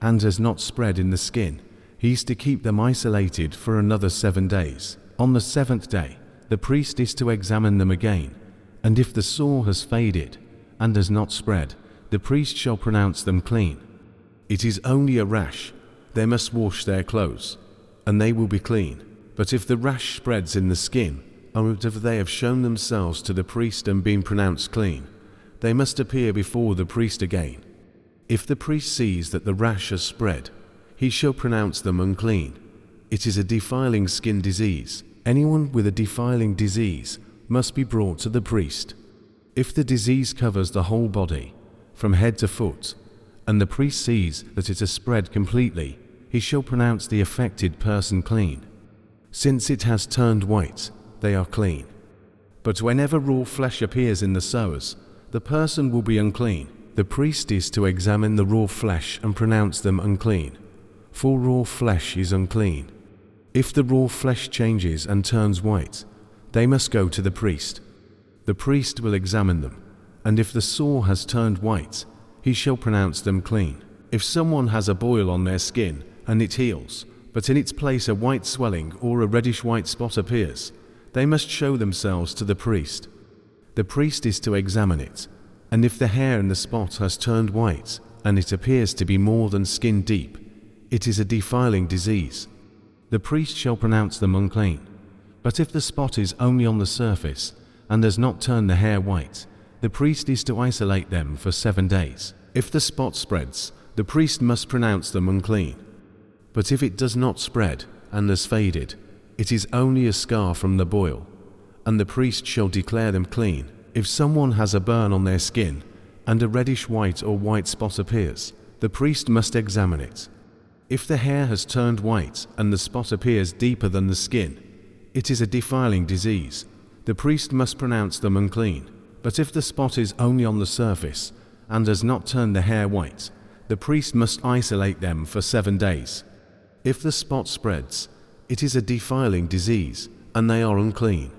and has not spread in the skin, he is to keep them isolated for another 7 days. On the 7th day, the priest is to examine them again, and if the sore has faded and has not spread, the priest shall pronounce them clean. It is only a rash. They must wash their clothes, and they will be clean. But if the rash spreads in the skin, and if they have shown themselves to the priest and been pronounced clean, they must appear before the priest again. If the priest sees that the rash has spread, he shall pronounce them unclean. It is a defiling skin disease. Anyone with a defiling disease must be brought to the priest. If the disease covers the whole body, from head to foot, and the priest sees that it has spread completely, he shall pronounce the affected person clean. Since it has turned white, they are clean. But whenever raw flesh appears in the sores, the person will be unclean. The priest is to examine the raw flesh and pronounce them unclean, for raw flesh is unclean. If the raw flesh changes and turns white, they must go to the priest. The priest will examine them, and if the sore has turned white, he shall pronounce them clean. If someone has a boil on their skin and it heals, but in its place a white swelling or a reddish white spot appears, they must show themselves to the priest. The priest is to examine it, and if the hair in the spot has turned white and it appears to be more than skin deep, it is a defiling disease. The priest shall pronounce them unclean. But if the spot is only on the surface and does not turn the hair white, the priest is to isolate them for 7 days. If the spot spreads, the priest must pronounce them unclean. But if it does not spread and has faded, it is only a scar from the boil, and the priest shall declare them clean. If someone has a burn on their skin and a reddish white or white spot appears, the priest must examine it. If the hair has turned white and the spot appears deeper than the skin, it is a defiling disease. The priest must pronounce them unclean. But if the spot is only on the surface and does not turn the hair white, the priest must isolate them for 7 days. If the spot spreads, it is a defiling disease, and they are unclean.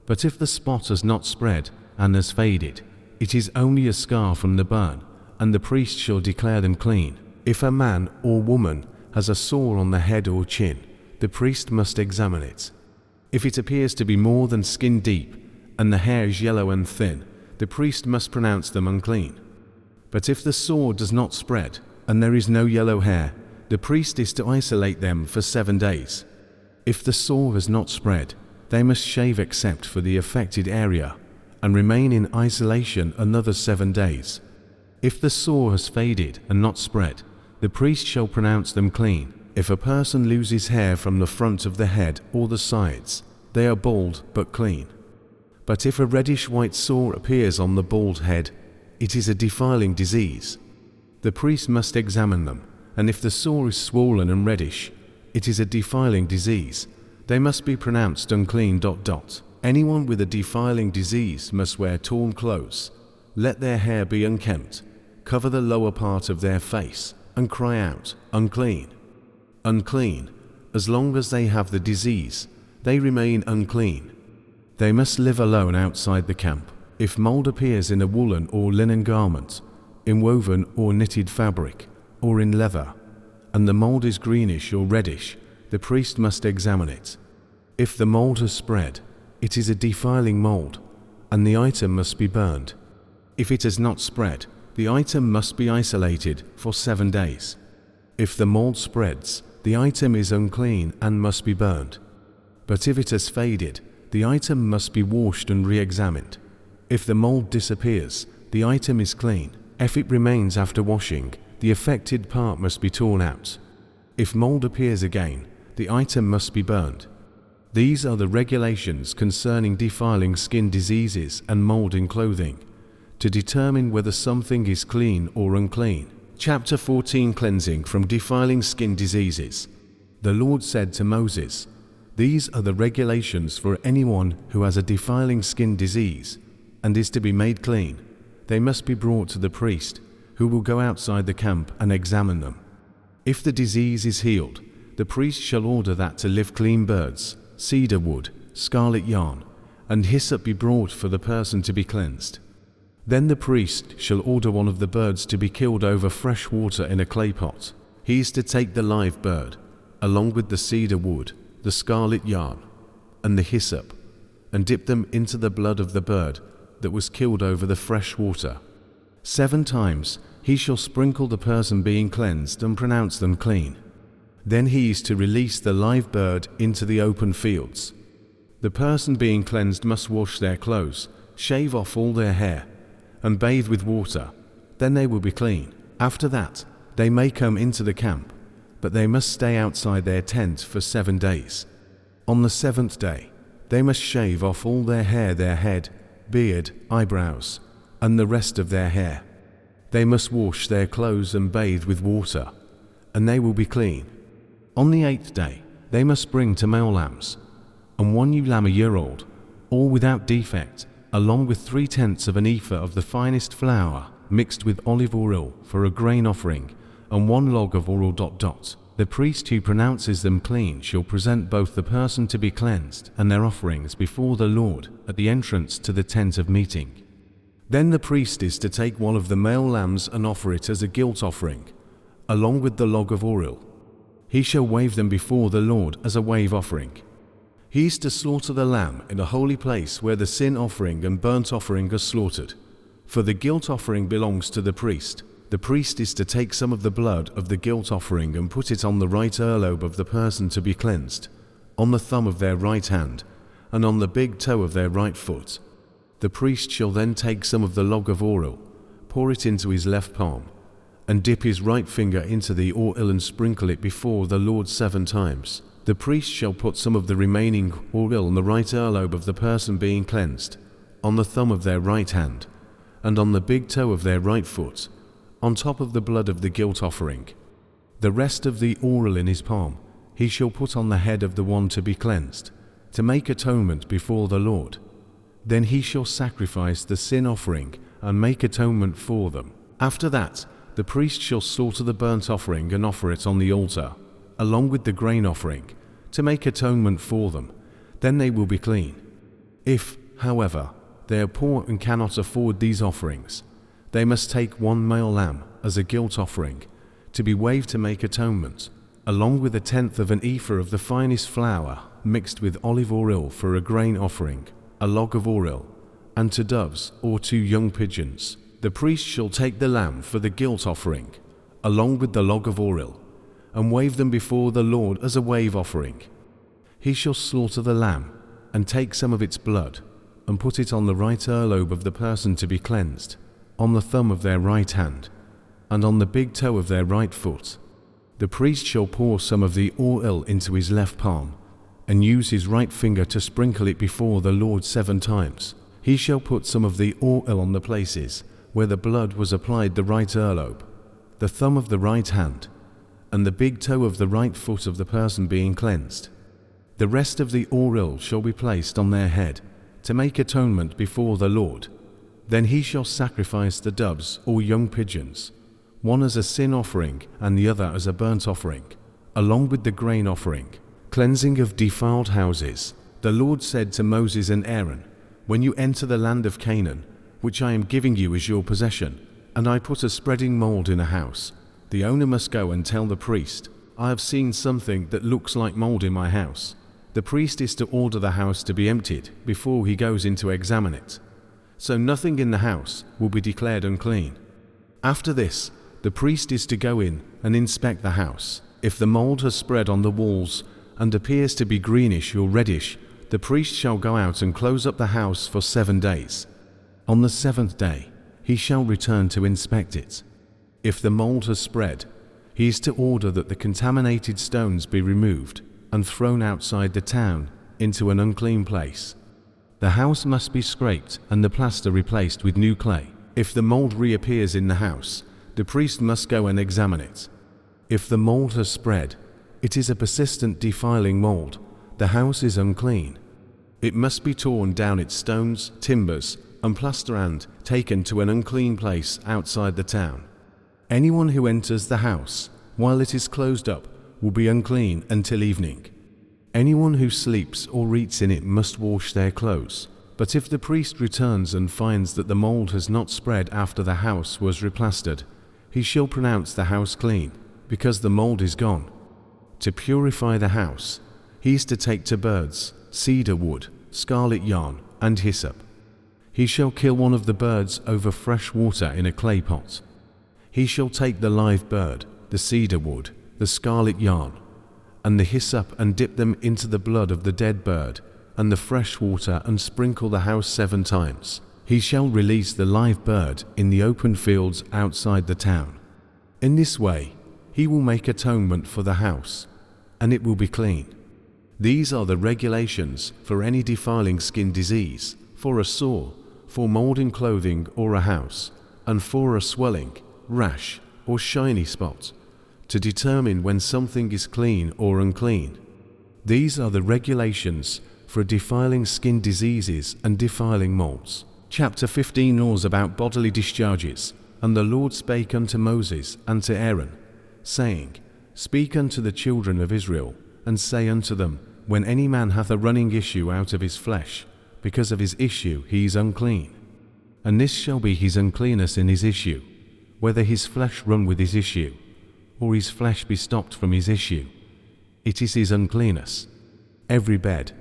But if the spot has not spread and has faded, it is only a scar from the burn, and the priest shall declare them clean. If a man or woman has a sore on the head or chin, the priest must examine it. If it appears to be more than skin deep, and the hair is yellow and thin, the priest must pronounce them unclean. But if the sore does not spread, and there is no yellow hair, the priest is to isolate them for 7 days. If the sore has not spread, they must shave except for the affected area, and remain in isolation another 7 days. If the sore has faded and not spread, the priest shall pronounce them clean. If a person loses hair from the front of the head or the sides, they are bald but clean. But if a reddish white sore appears on the bald head, it is a defiling disease. The priest must examine them, and if the sore is swollen and reddish, it is a defiling disease. They must be pronounced unclean. Anyone with a defiling disease must wear torn clothes, let their hair be unkempt, cover the lower part of their face, and cry out, unclean. Unclean. As long as they have the disease, they remain unclean. They must live alone outside the camp. If mold appears in a woolen or linen garment, in woven or knitted fabric, or in leather, and the mold is greenish or reddish, the priest must examine it. If the mold has spread, it is a defiling mold, and the item must be burned. If it has not spread, the item must be isolated for 7 days. If the mold spreads, the item is unclean and must be burned. But if it has faded, the item must be washed and re-examined. If the mold disappears, the item is clean. If it remains after washing, the affected part must be torn out. If mold appears again, the item must be burned. These are the regulations concerning defiling skin diseases and mold in clothing, to determine whether something is clean or unclean. Chapter 14, Cleansing from defiling skin diseases. The Lord said to Moses, "These are the regulations for anyone who has a defiling skin disease and is to be made clean. They must be brought to the priest, who will go outside the camp and examine them. If the disease is healed, the priest shall order that to live clean birds, cedar wood, scarlet yarn, and hyssop be brought for the person to be cleansed. Then the priest shall order one of the birds to be killed over fresh water in a clay pot. He is to take the live bird, along with the cedar wood, the scarlet yarn, and the hyssop, and dip them into the blood of the bird that was killed over the fresh water. 7 times he shall sprinkle the person being cleansed and pronounce them clean. Then he is to release the live bird into the open fields. The person being cleansed must wash their clothes, shave off all their hair, and bathe with water. Then they will be clean. After that, they may come into the camp, but they must stay outside their tent for 7 days. On the 7th day, they must shave off all their hair, their head, beard, eyebrows, and the rest of their hair. They must wash their clothes and bathe with water, and they will be clean. On the 8th day, they must bring 2 male lambs, and 1 ewe lamb a year old, all without defect, along with 3/10 of an ephah of the finest flour mixed with olive oil for a grain offering, and 1 log of oil. The priest who pronounces them clean shall present both the person to be cleansed and their offerings before the Lord at the entrance to the tent of meeting. Then the priest is to take 1 of the male lambs and offer it as a guilt offering, along with the log of oil. He shall wave them before the Lord as a wave offering. He is to slaughter the lamb in a holy place where the sin offering and burnt offering are slaughtered. For the guilt offering belongs to the priest. The priest is to take some of the blood of the guilt offering and put it on the right earlobe of the person to be cleansed, on the thumb of their right hand, and on the big toe of their right foot. The priest shall then take some of the log of oil, pour it into his left palm, and dip his right finger into the oil and sprinkle it before the Lord 7 times. The priest shall put some of the remaining oil on the right earlobe of the person being cleansed, on the thumb of their right hand, and on the big toe of their right foot, on top of the blood of the guilt offering. The rest of the oil in his palm he shall put on the head of the one to be cleansed, to make atonement before the Lord. Then he shall sacrifice the sin offering and make atonement for them. After that, the priest shall slaughter the burnt offering and offer it on the altar, along with the grain offering, to make atonement for them. Then they will be clean. If, however, they are poor and cannot afford these offerings, they must take 1 male lamb as a guilt offering, to be waved to make atonement, along with 1/10 of an ephah of the finest flour mixed with olive oil for a grain offering, a log of oil, and 2 doves or 2 young pigeons. The priest shall take the lamb for the guilt offering, along with the log of oil, and wave them before the Lord as a wave offering. He shall slaughter the lamb and take some of its blood and put it on the right earlobe of the person to be cleansed, on the thumb of their right hand, and on the big toe of their right foot. The priest shall pour some of the oil into his left palm and use his right finger to sprinkle it before the Lord 7 times. He shall put some of the oil on the places where the blood was applied, the right earlobe, the thumb of the right hand, and the big toe of the right foot of the person being cleansed. The rest of the oil shall be placed on their head to make atonement before the Lord. Then he shall sacrifice the doves or young pigeons, one as a sin offering and the other as a burnt offering, along with the grain offering. Cleansing of defiled houses. The Lord said to Moses and Aaron, "When you enter the land of Canaan, which I am giving you as your possession, and I put a spreading mold in a house, the owner must go and tell the priest, 'I have seen something that looks like mold in my house.' The priest is to order the house to be emptied before he goes in to examine it. So nothing in the house will be declared unclean. After this, the priest is to go in and inspect the house. If the mold has spread on the walls and appears to be greenish or reddish, the priest shall go out and close up the house for 7 days. On the 7th day, he shall return to inspect it. If the mold has spread, he is to order that the contaminated stones be removed and thrown outside the town into an unclean place. The house must be scraped and the plaster replaced with new clay. If the mold reappears in the house, the priest must go and examine it. If the mold has spread, it is a persistent defiling mold. The house is unclean. It must be torn down its stones, timbers, and plaster and taken to an unclean place outside the town. Anyone who enters the house while it is closed up will be unclean until evening. Anyone who sleeps or eats in it must wash their clothes. But if the priest returns and finds that the mold has not spread after the house was replastered, he shall pronounce the house clean, because the mold is gone. To purify the house, he is to take to birds, cedar wood, scarlet yarn, and hyssop. He shall kill one of the birds over fresh water in a clay pot. He shall take the live bird, the cedar wood, the scarlet yarn, and the hyssop, and dip them into the blood of the dead bird and the fresh water, and sprinkle the house 7 times. He shall release the live bird in the open fields outside the town. In this way, he will make atonement for the house, and it will be clean. These are the regulations for any defiling skin disease, for a sore, for mold in clothing or a house, and for a swelling, rash, or shiny spot, to determine when something is clean or unclean. These are the regulations for defiling skin diseases and defiling molds. Chapter 15 Laws about bodily discharges. And the Lord spake unto Moses and to Aaron, saying, Speak unto the children of Israel, and say unto them, When any man hath a running issue out of his flesh, because of his issue he is unclean. And this shall be his uncleanness in his issue, whether his flesh run with his issue, or his flesh be stopped from his issue. It is his uncleanness. Every bed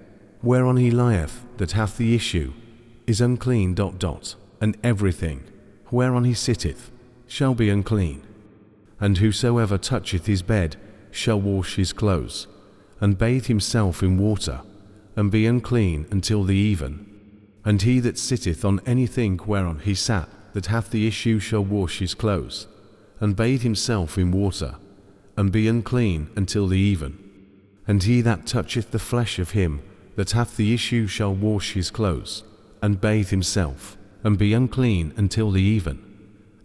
whereon he lieth that hath the issue is unclean. And everything whereon he sitteth shall be unclean. And whosoever toucheth his bed shall wash his clothes, and bathe himself in water, and be unclean until the even. And he that sitteth on anything whereon he sat that hath the issue shall wash his clothes, and bathe himself in water, and be unclean until the even. And he that toucheth the flesh of him that hath the issue shall wash his clothes, and bathe himself, and be unclean until the even.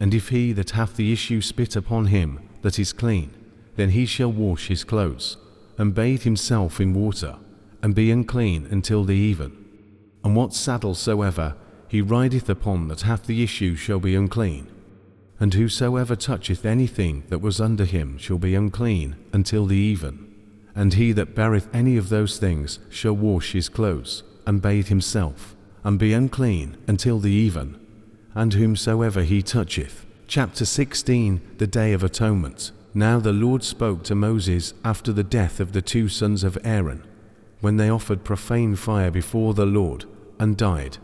And if he that hath the issue spit upon him that is clean, then he shall wash his clothes, and bathe himself in water, and be unclean until the even. And what saddle soever he rideth upon that hath the issue shall be unclean. And whosoever toucheth anything that was under him shall be unclean until the even. And he that beareth any of those things shall wash his clothes, and bathe himself, and be unclean until the even. And whomsoever he toucheth. Chapter 16 The Day of Atonement. Now the Lord spoke to Moses after the death of the 2 sons of Aaron, when they offered profane fire before the Lord, and died.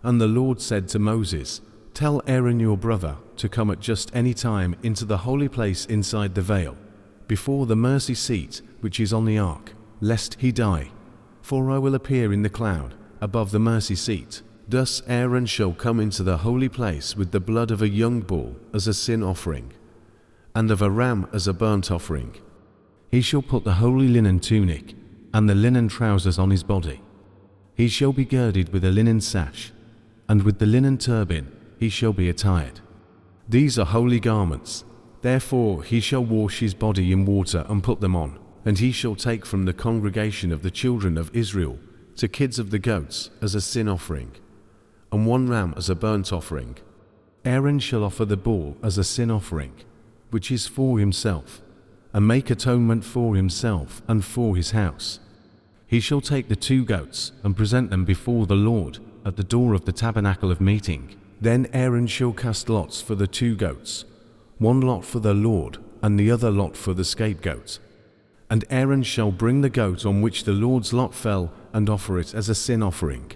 And the Lord said to Moses, Tell Aaron your brother to come at just any time into the holy place inside the veil, before the mercy seat which is on the ark, lest he die. For I will appear in the cloud above the mercy seat. Thus Aaron shall come into the holy place with the blood of a young bull as a sin offering, and of a ram as a burnt offering. He shall put the holy linen tunic and the linen trousers on his body. He shall be girded with a linen sash, and with the linen turban he shall be attired. These are holy garments. Therefore he shall wash his body in water and put them on. And he shall take from the congregation of the children of Israel 2 kids of the goats as a sin offering, and 1 ram as a burnt offering. Aaron shall offer the bull as a sin offering, which is for himself, and make atonement for himself and for his house. He shall take the 2 goats and present them before the Lord at the door of the tabernacle of meeting. Then Aaron shall cast lots for the 2 goats, 1 lot for the Lord, and the other lot for the scapegoat. And Aaron shall bring the goat on which the Lord's lot fell and offer it as a sin offering.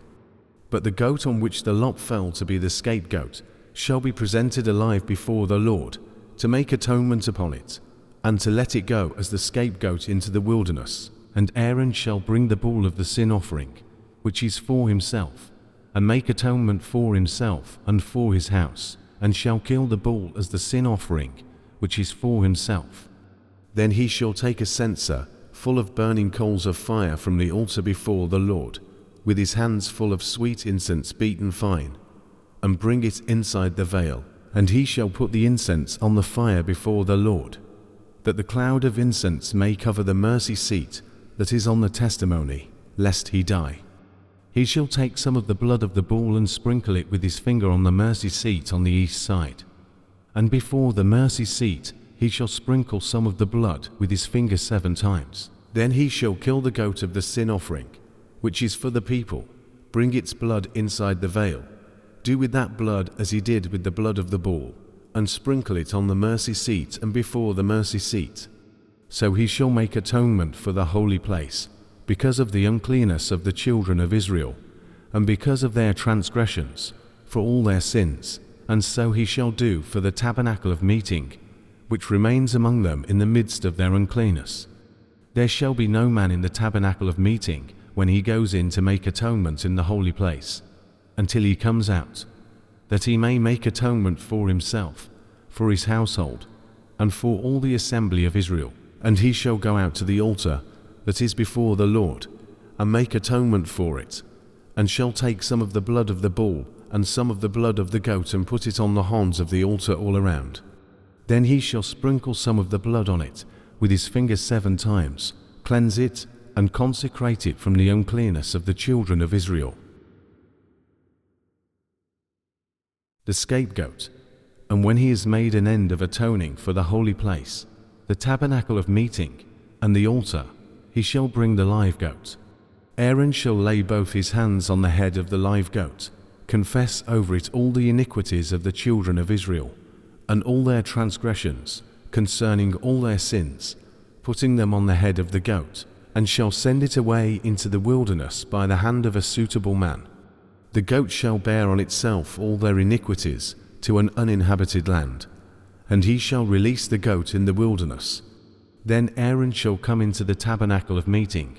But the goat on which the lot fell to be the scapegoat shall be presented alive before the Lord, to make atonement upon it, and to let it go as the scapegoat into the wilderness. And Aaron shall bring the bull of the sin offering, which is for himself, and make atonement for himself and for his house, and shall kill the bull as the sin offering, which is for himself. Then he shall take a censer full of burning coals of fire from the altar before the Lord, with his hands full of sweet incense beaten fine, and bring it inside the veil. And he shall put the incense on the fire before the Lord, that the cloud of incense may cover the mercy seat that is on the testimony, lest he die. He shall take some of the blood of the bull and sprinkle it with his finger on the mercy seat on the east side. And before the mercy seat he shall sprinkle some of the blood with his finger 7 times. Then he shall kill the goat of the sin offering, which is for the people, bring its blood inside the veil. Do with that blood as he did with the blood of the bull, and sprinkle it on the mercy seat and before the mercy seat. So he shall make atonement for the holy place, because of the uncleanness of the children of Israel, and because of their transgressions, for all their sins. And so he shall do for the tabernacle of meeting, which remains among them in the midst of their uncleanness. There shall be no man in the tabernacle of meeting when he goes in to make atonement in the holy place, until he comes out, that he may make atonement for himself, for his household, and for all the assembly of Israel. And he shall go out to the altar that is before the Lord, and make atonement for it, and shall take some of the blood of the bull and some of the blood of the goat and put it on the horns of the altar all around. Then he shall sprinkle some of the blood on it with his finger 7 times, cleanse it, and consecrate it from the uncleanness of the children of Israel. The scapegoat. And when he has made an end of atoning for the holy place, the tabernacle of meeting, and the altar, he shall bring the live goat. Aaron shall lay both his hands on the head of the live goat, confess over it all the iniquities of the children of Israel, and all their transgressions, concerning all their sins, putting them on the head of the goat, and shall send it away into the wilderness by the hand of a suitable man. The goat shall bear on itself all their iniquities to an uninhabited land, and he shall release the goat in the wilderness. Then Aaron shall come into the tabernacle of meeting,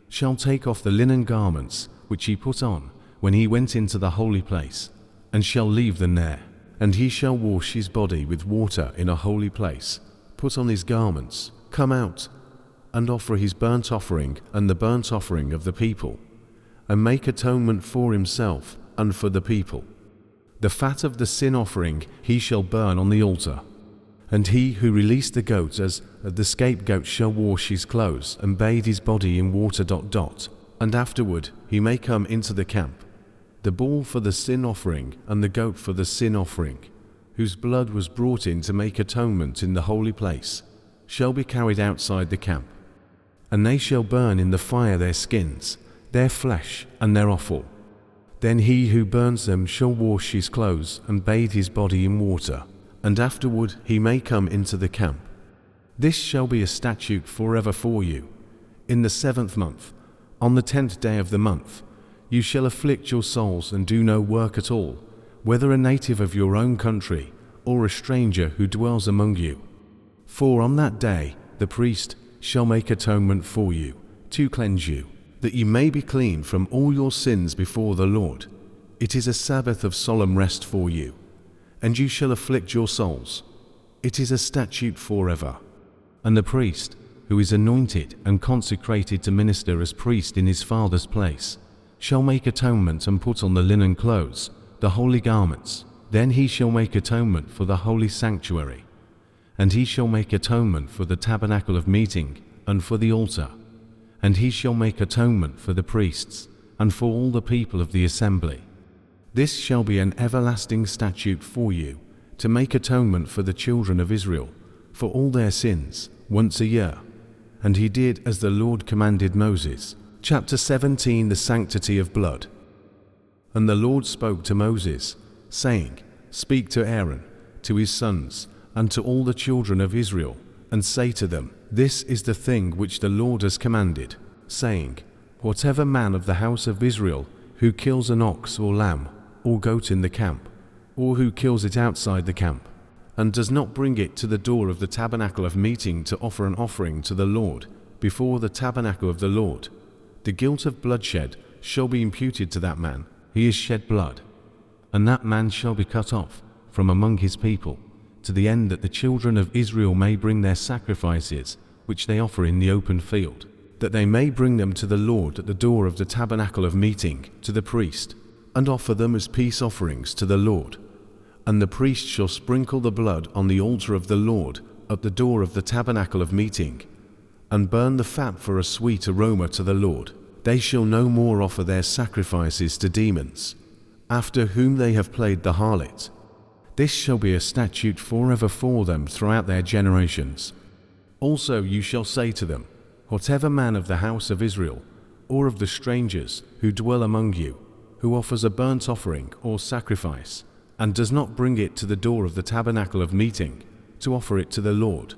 shall take off the linen garments which he put on when he went into the holy place, and shall leave them there. And he shall wash his body with water in a holy place, put on his garments, come out, and offer his burnt offering and the burnt offering of the people, and make atonement for himself and for the people. The fat of the sin offering he shall burn on the altar. And he who released the goat as the scapegoat shall wash his clothes and bathe his body in water. And afterward he may come into the camp. The bull for the sin offering and the goat for the sin offering, whose blood was brought in to make atonement in the holy place, shall be carried outside the camp. And they shall burn in the fire their skins, their flesh, and their offal. Then he who burns them shall wash his clothes and bathe his body in water, and afterward he may come into the camp. This shall be a statute forever for you. In the 7th month, on the 10th day of the month, you shall afflict your souls and do no work at all, whether a native of your own country or a stranger who dwells among you. For on that day the priest shall make atonement for you, to cleanse you, that ye may be clean from all your sins before the Lord. It is a Sabbath of solemn rest for you, and you shall afflict your souls. It is a statute forever. And the priest, who is anointed and consecrated to minister as priest in his father's place, shall make atonement and put on the linen clothes, the holy garments. Then he shall make atonement for the holy sanctuary, and he shall make atonement for the tabernacle of meeting and for the altar, and he shall make atonement for the priests and for all the people of the assembly. This shall be an everlasting statute for you, to make atonement for the children of Israel for all their sins once a year. And he did as the Lord commanded Moses. Chapter 17. The sanctity of blood. And the Lord spoke to Moses, saying, Speak to Aaron, to his sons, and to all the children of Israel, and say to them, This is the thing which the Lord has commanded, saying, Whatever man of the house of Israel who kills an ox or lamb or goat in the camp, or who kills it outside the camp, and does not bring it to the door of the tabernacle of meeting to offer an offering to the Lord before the tabernacle of the Lord, the guilt of bloodshed shall be imputed to that man. He has shed blood, and that man shall be cut off from among his people, to the end that the children of Israel may bring their sacrifices which they offer in the open field, that they may bring them to the Lord at the door of the tabernacle of meeting to the priest, and offer them as peace offerings to the Lord. And the priest shall sprinkle the blood on the altar of the Lord at the door of the tabernacle of meeting, and burn the fat for a sweet aroma to the Lord. They shall no more offer their sacrifices to demons, after whom they have played the harlot. This shall be a statute forever for them throughout their generations. Also you shall say to them, whatever man of the house of Israel, or of the strangers who dwell among you, who offers a burnt offering or sacrifice, and does not bring it to the door of the tabernacle of meeting to offer it to the Lord,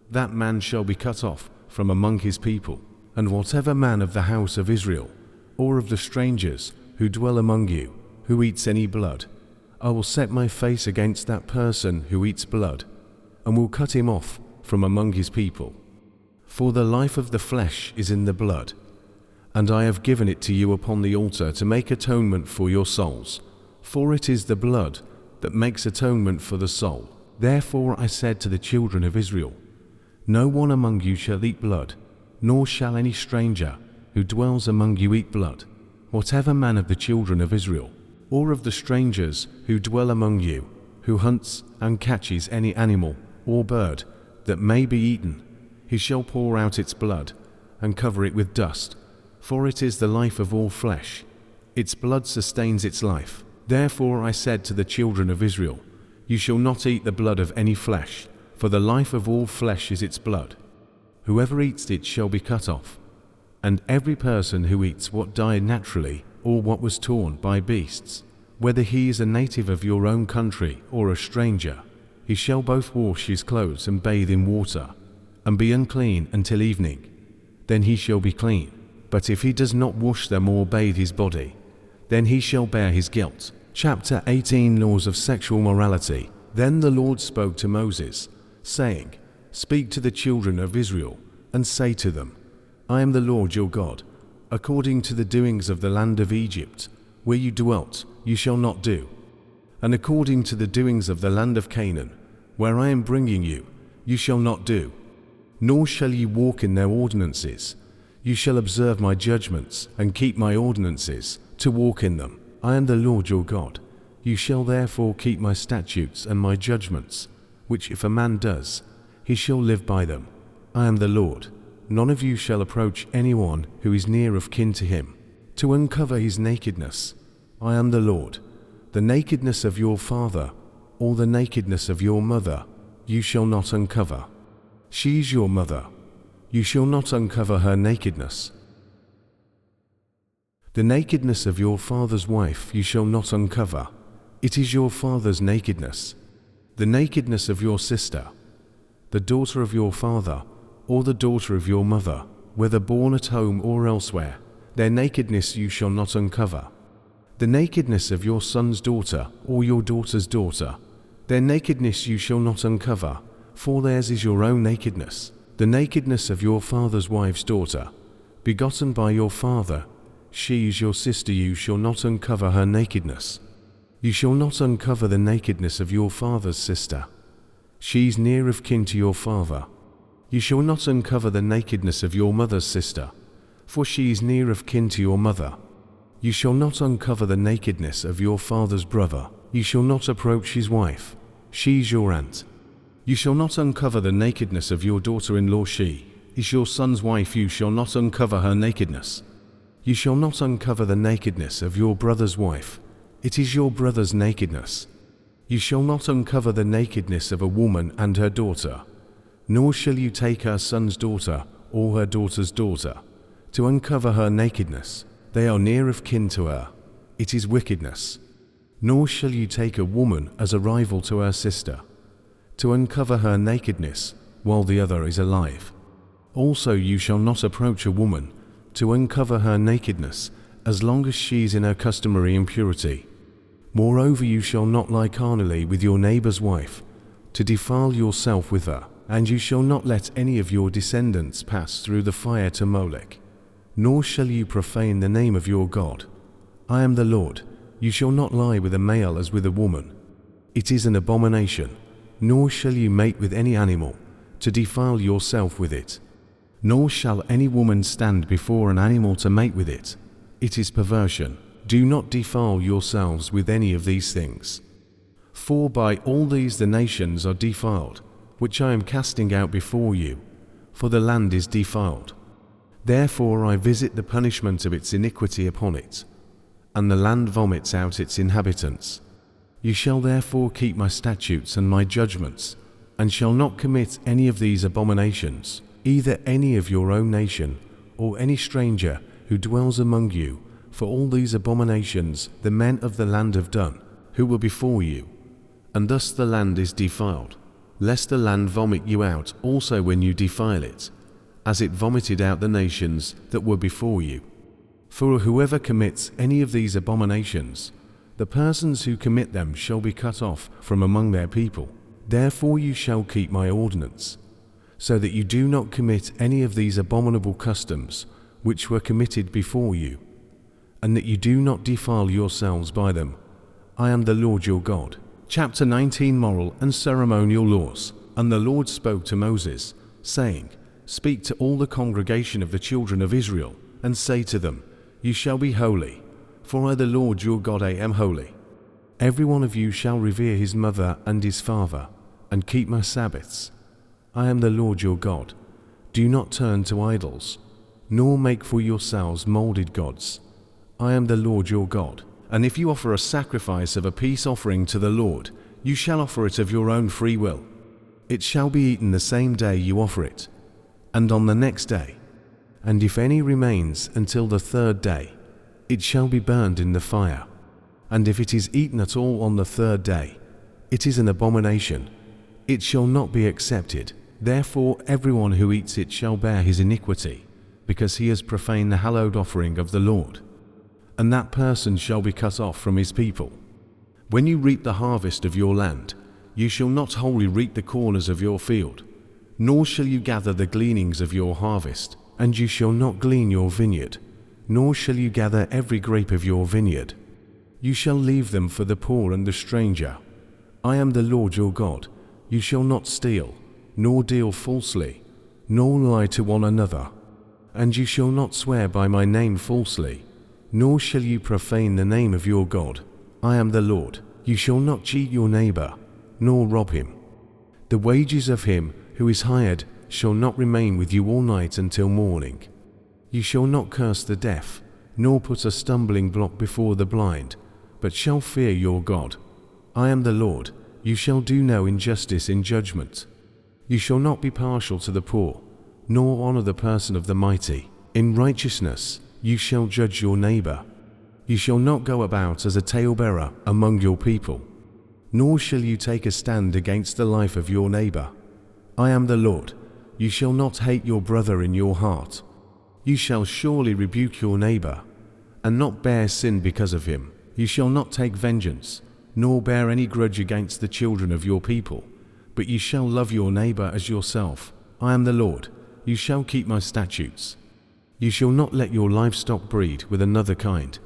that man shall be cut off from among his people. And whatever man of the house of Israel, or of the strangers who dwell among you, who eats any blood, I will set my face against that person who eats blood, and will cut him off from among his people. For the life of the flesh is in the blood, and I have given it to you upon the altar to make atonement for your souls. For it is the blood that makes atonement for the soul. Therefore I said to the children of Israel, no one among you shall eat blood, nor shall any stranger who dwells among you eat blood. Whatever man of the children of Israel, or of the strangers who dwell among you, who hunts and catches any animal or bird that may be eaten, he shall pour out its blood and cover it with dust, for it is the life of all flesh. Its blood sustains its life. Therefore I said to the children of Israel, you shall not eat the blood of any flesh, for the life of all flesh is its blood. Whoever eats it shall be cut off. And every person who eats what died naturally, or what was torn by beasts, whether he is a native of your own country or a stranger, he shall both wash his clothes and bathe in water, and be unclean until evening. Then he shall be clean. But if he does not wash them or bathe his body, then he shall bear his guilt. Chapter 18, Laws of Sexual Morality. Then the Lord spoke to Moses, saying, speak to the children of Israel, and say to them, I am the Lord your God. According to the doings of the land of Egypt, where you dwelt, you shall not do. And according to the doings of the land of Canaan, where I am bringing you, you shall not do. Nor shall you walk in their ordinances. You shall observe my judgments, and keep my ordinances, to walk in them. I am the Lord your God. You shall therefore keep my statutes and my judgments, which if a man does, he shall live by them. I am the Lord. None of you shall approach anyone who is near of kin to him, to uncover his nakedness. I am the Lord. The nakedness of your father, or the nakedness of your mother, you shall not uncover. She is your mother. You shall not uncover her nakedness. The nakedness of your father's wife you shall not uncover. It is your father's nakedness. The nakedness of your sister, the daughter of your father, or the daughter of your mother, whether born at home or elsewhere, their nakedness you shall not uncover. The nakedness of your son's daughter, or your daughter's daughter, their nakedness you shall not uncover, for theirs is your own nakedness. The nakedness of your father's wife's daughter, begotten by your father, she is your sister, you shall not uncover her nakedness. You shall not uncover the nakedness of your father's sister. She is near of kin to your father. You shall not uncover the nakedness of your mother's sister, for she is near of kin to your mother. You shall not uncover the nakedness of your father's brother. You shall not approach his wife. She is your aunt. You shall not uncover the nakedness of your daughter-in-law. She is your son's wife. You shall not uncover her nakedness. You shall not uncover the nakedness of your brother's wife. It is your brother's nakedness. You shall not uncover the nakedness of a woman and her daughter, nor shall you take her son's daughter or her daughter's daughter to uncover her nakedness. They are near of kin to her. It is wickedness. Nor shall you take a woman as a rival to her sister, to uncover her nakedness while the other is alive. Also you shall not approach a woman to uncover her nakedness as long as she is in her customary impurity. Moreover, you shall not lie carnally with your neighbor's wife, to defile yourself with her, and you shall not let any of your descendants pass through the fire to Molech, nor shall you profane the name of your God. I am the Lord. You shall not lie with a male as with a woman. It is an abomination. Nor shall you mate with any animal, to defile yourself with it. Nor shall any woman stand before an animal to mate with it. It is perversion. Do not defile yourselves with any of these things. For by all these the nations are defiled, which I am casting out before you, for the land is defiled. Therefore I visit the punishment of its iniquity upon it, and the land vomits out its inhabitants. You shall therefore keep my statutes and my judgments, and shall not commit any of these abominations, either any of your own nation, or any stranger who dwells among you, for all these abominations the men of the land have done, who were before you. And thus the land is defiled, lest the land vomit you out also when you defile it, as it vomited out the nations that were before you. For whoever commits any of these abominations, the persons who commit them shall be cut off from among their people. Therefore you shall keep my ordinance, so that you do not commit any of these abominable customs which were committed before you, and that you do not defile yourselves by them. I am the Lord your God. Chapter 19, Moral and Ceremonial Laws. And the Lord spoke to Moses, saying, Speak to all the congregation of the children of Israel, and say to them, You shall be holy, for I the Lord your God am holy. Every one of you shall revere his mother and his father, and keep my Sabbaths. I am the Lord your God. Do not turn to idols, nor make for yourselves molded gods. I am the Lord your God. And if you offer a sacrifice of a peace offering to the Lord, you shall offer it of your own free will. It shall be eaten the same day you offer it, and on the next day. And if any remains until the third day, it shall be burned in the fire. And if it is eaten at all on the third day, it is an abomination. It shall not be accepted. Therefore everyone who eats it shall bear his iniquity, because he has profaned the hallowed offering of the Lord. And that person shall be cut off from his people. When you reap the harvest of your land, you shall not wholly reap the corners of your field, nor shall you gather the gleanings of your harvest, and you shall not glean your vineyard, nor shall you gather every grape of your vineyard. You shall leave them for the poor and the stranger. I am the Lord your God. You shall not steal, nor deal falsely, nor lie to one another. And you shall not swear by my name falsely, nor shall you profane the name of your God. I am the Lord. You shall not cheat your neighbor, nor rob him. The wages of him who is hired shall not remain with you all night until morning. You shall not curse the deaf, nor put a stumbling block before the blind, but shall fear your God. I am the Lord. You shall do no injustice in judgment. You shall not be partial to the poor, nor honor the person of the mighty. In righteousness you shall judge your neighbor. You shall not go about as a talebearer among your people, nor shall you take a stand against the life of your neighbor. I am the Lord. You shall not hate your brother in your heart. You shall surely rebuke your neighbor, and not bear sin because of him. You shall not take vengeance, nor bear any grudge against the children of your people, but you shall love your neighbor as yourself. I am the Lord. You shall keep my statutes. You shall not let your livestock breed with another kind.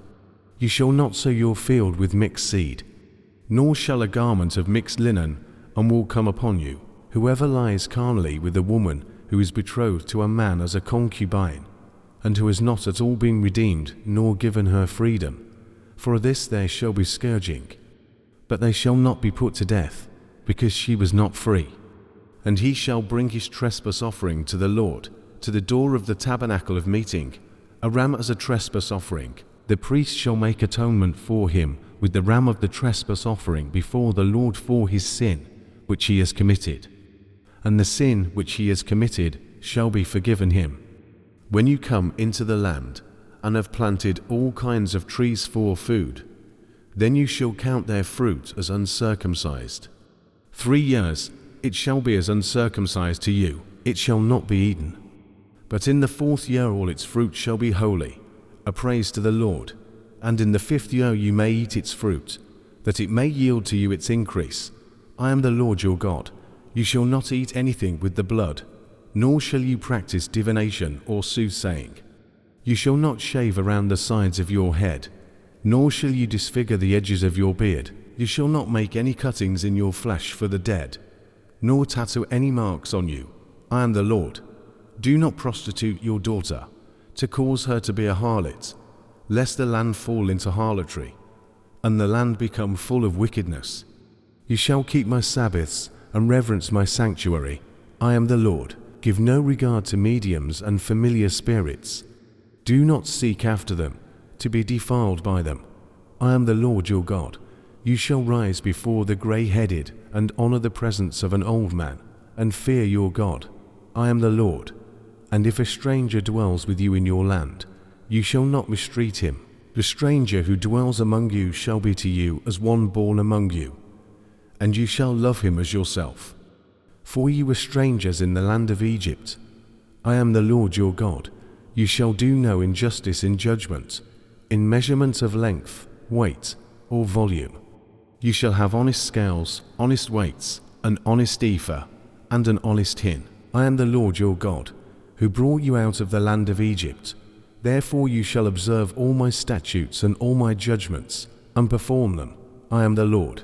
You shall not sow your field with mixed seed, nor shall a garment of mixed linen and wool come upon you. Whoever lies carnally with a woman who is betrothed to a man as a concubine, and who has not at all been redeemed nor given her freedom, for this there shall be scourging. But they shall not be put to death, because she was not free. And he shall bring his trespass offering to the Lord, to the door of the tabernacle of meeting, a ram as a trespass offering. The priest shall make atonement for him with the ram of the trespass offering before the Lord for his sin which he has committed. And the sin which he has committed shall be forgiven him. When you come into the land, and have planted all kinds of trees for food, then you shall count their fruit as uncircumcised. 3 years it shall be as uncircumcised to you, it shall not be eaten. But in the 4th year all its fruit shall be holy, a praise to the Lord. And in the 5th year you may eat its fruit, that it may yield to you its increase. I am the Lord your God. You shall not eat anything with the blood, nor shall you practice divination or soothsaying. You shall not shave around the sides of your head, nor shall you disfigure the edges of your beard. You shall not make any cuttings in your flesh for the dead, nor tattoo any marks on you. I am the Lord. Do not prostitute your daughter, to cause her to be a harlot, lest the land fall into harlotry, and the land become full of wickedness. You shall keep my Sabbaths and reverence my sanctuary. I am the Lord. Give no regard to mediums and familiar spirits. Do not seek after them, to be defiled by them. I am the Lord your God. You shall rise before the grey-headed and honor the presence of an old man, and fear your God. I am the Lord. And if a stranger dwells with you in your land, you shall not mistreat him. The stranger who dwells among you shall be to you as one born among you, and you shall love him as yourself. For ye were strangers in the land of Egypt. I am the Lord your God. You shall do no injustice in judgment, in measurement of length, weight, or volume. You shall have honest scales, honest weights, an honest ephah, and an honest hin. I am the Lord your God, who brought you out of the land of Egypt. Therefore you shall observe all my statutes and all my judgments, and perform them. I am the Lord.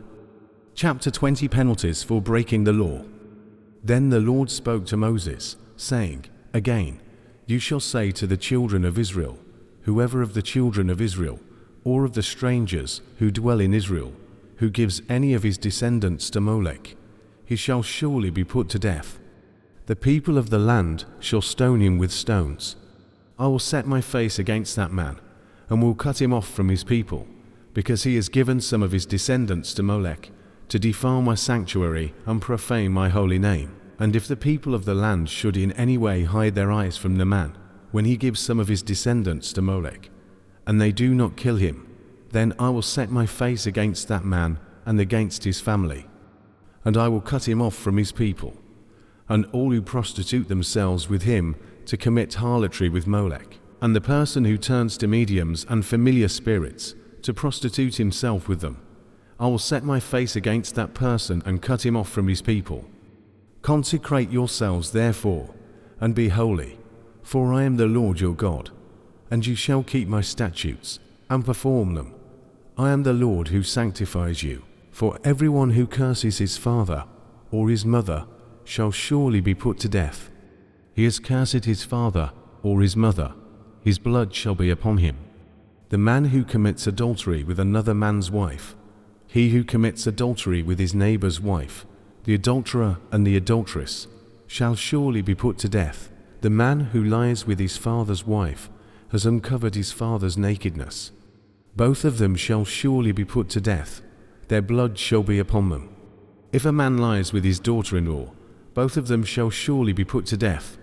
Chapter 20 Penalties for breaking the law. Then the Lord spoke to Moses, saying, Again, you shall say to the children of Israel, whoever of the children of Israel, or of the strangers who dwell in Israel, who gives any of his descendants to Molech, he shall surely be put to death. The people of the land shall stone him with stones. I will set my face against that man, and will cut him off from his people, because he has given some of his descendants to Molech, to defile my sanctuary and profane my holy name. And if the people of the land should in any way hide their eyes from the man, when he gives some of his descendants to Molech, and they do not kill him, then I will set my face against that man and against his family, and I will cut him off from his people, and all who prostitute themselves with him to commit harlotry with Molech, and the person who turns to mediums and familiar spirits to prostitute himself with them. I will set my face against that person and cut him off from his people. Consecrate yourselves therefore, and be holy, for I am the Lord your God, and you shall keep my statutes, and perform them. I am the Lord who sanctifies you, for everyone who curses his father or his mother shall surely be put to death. He has cursed his father or his mother, his blood shall be upon him. The man who commits adultery with another man's wife, he who commits adultery with his neighbor's wife, the adulterer and the adulteress, shall surely be put to death. The man who lies with his father's wife has uncovered his father's nakedness. Both of them shall surely be put to death. Their blood shall be upon them. If a man lies with his daughter-in-law, both of them shall surely be put to death.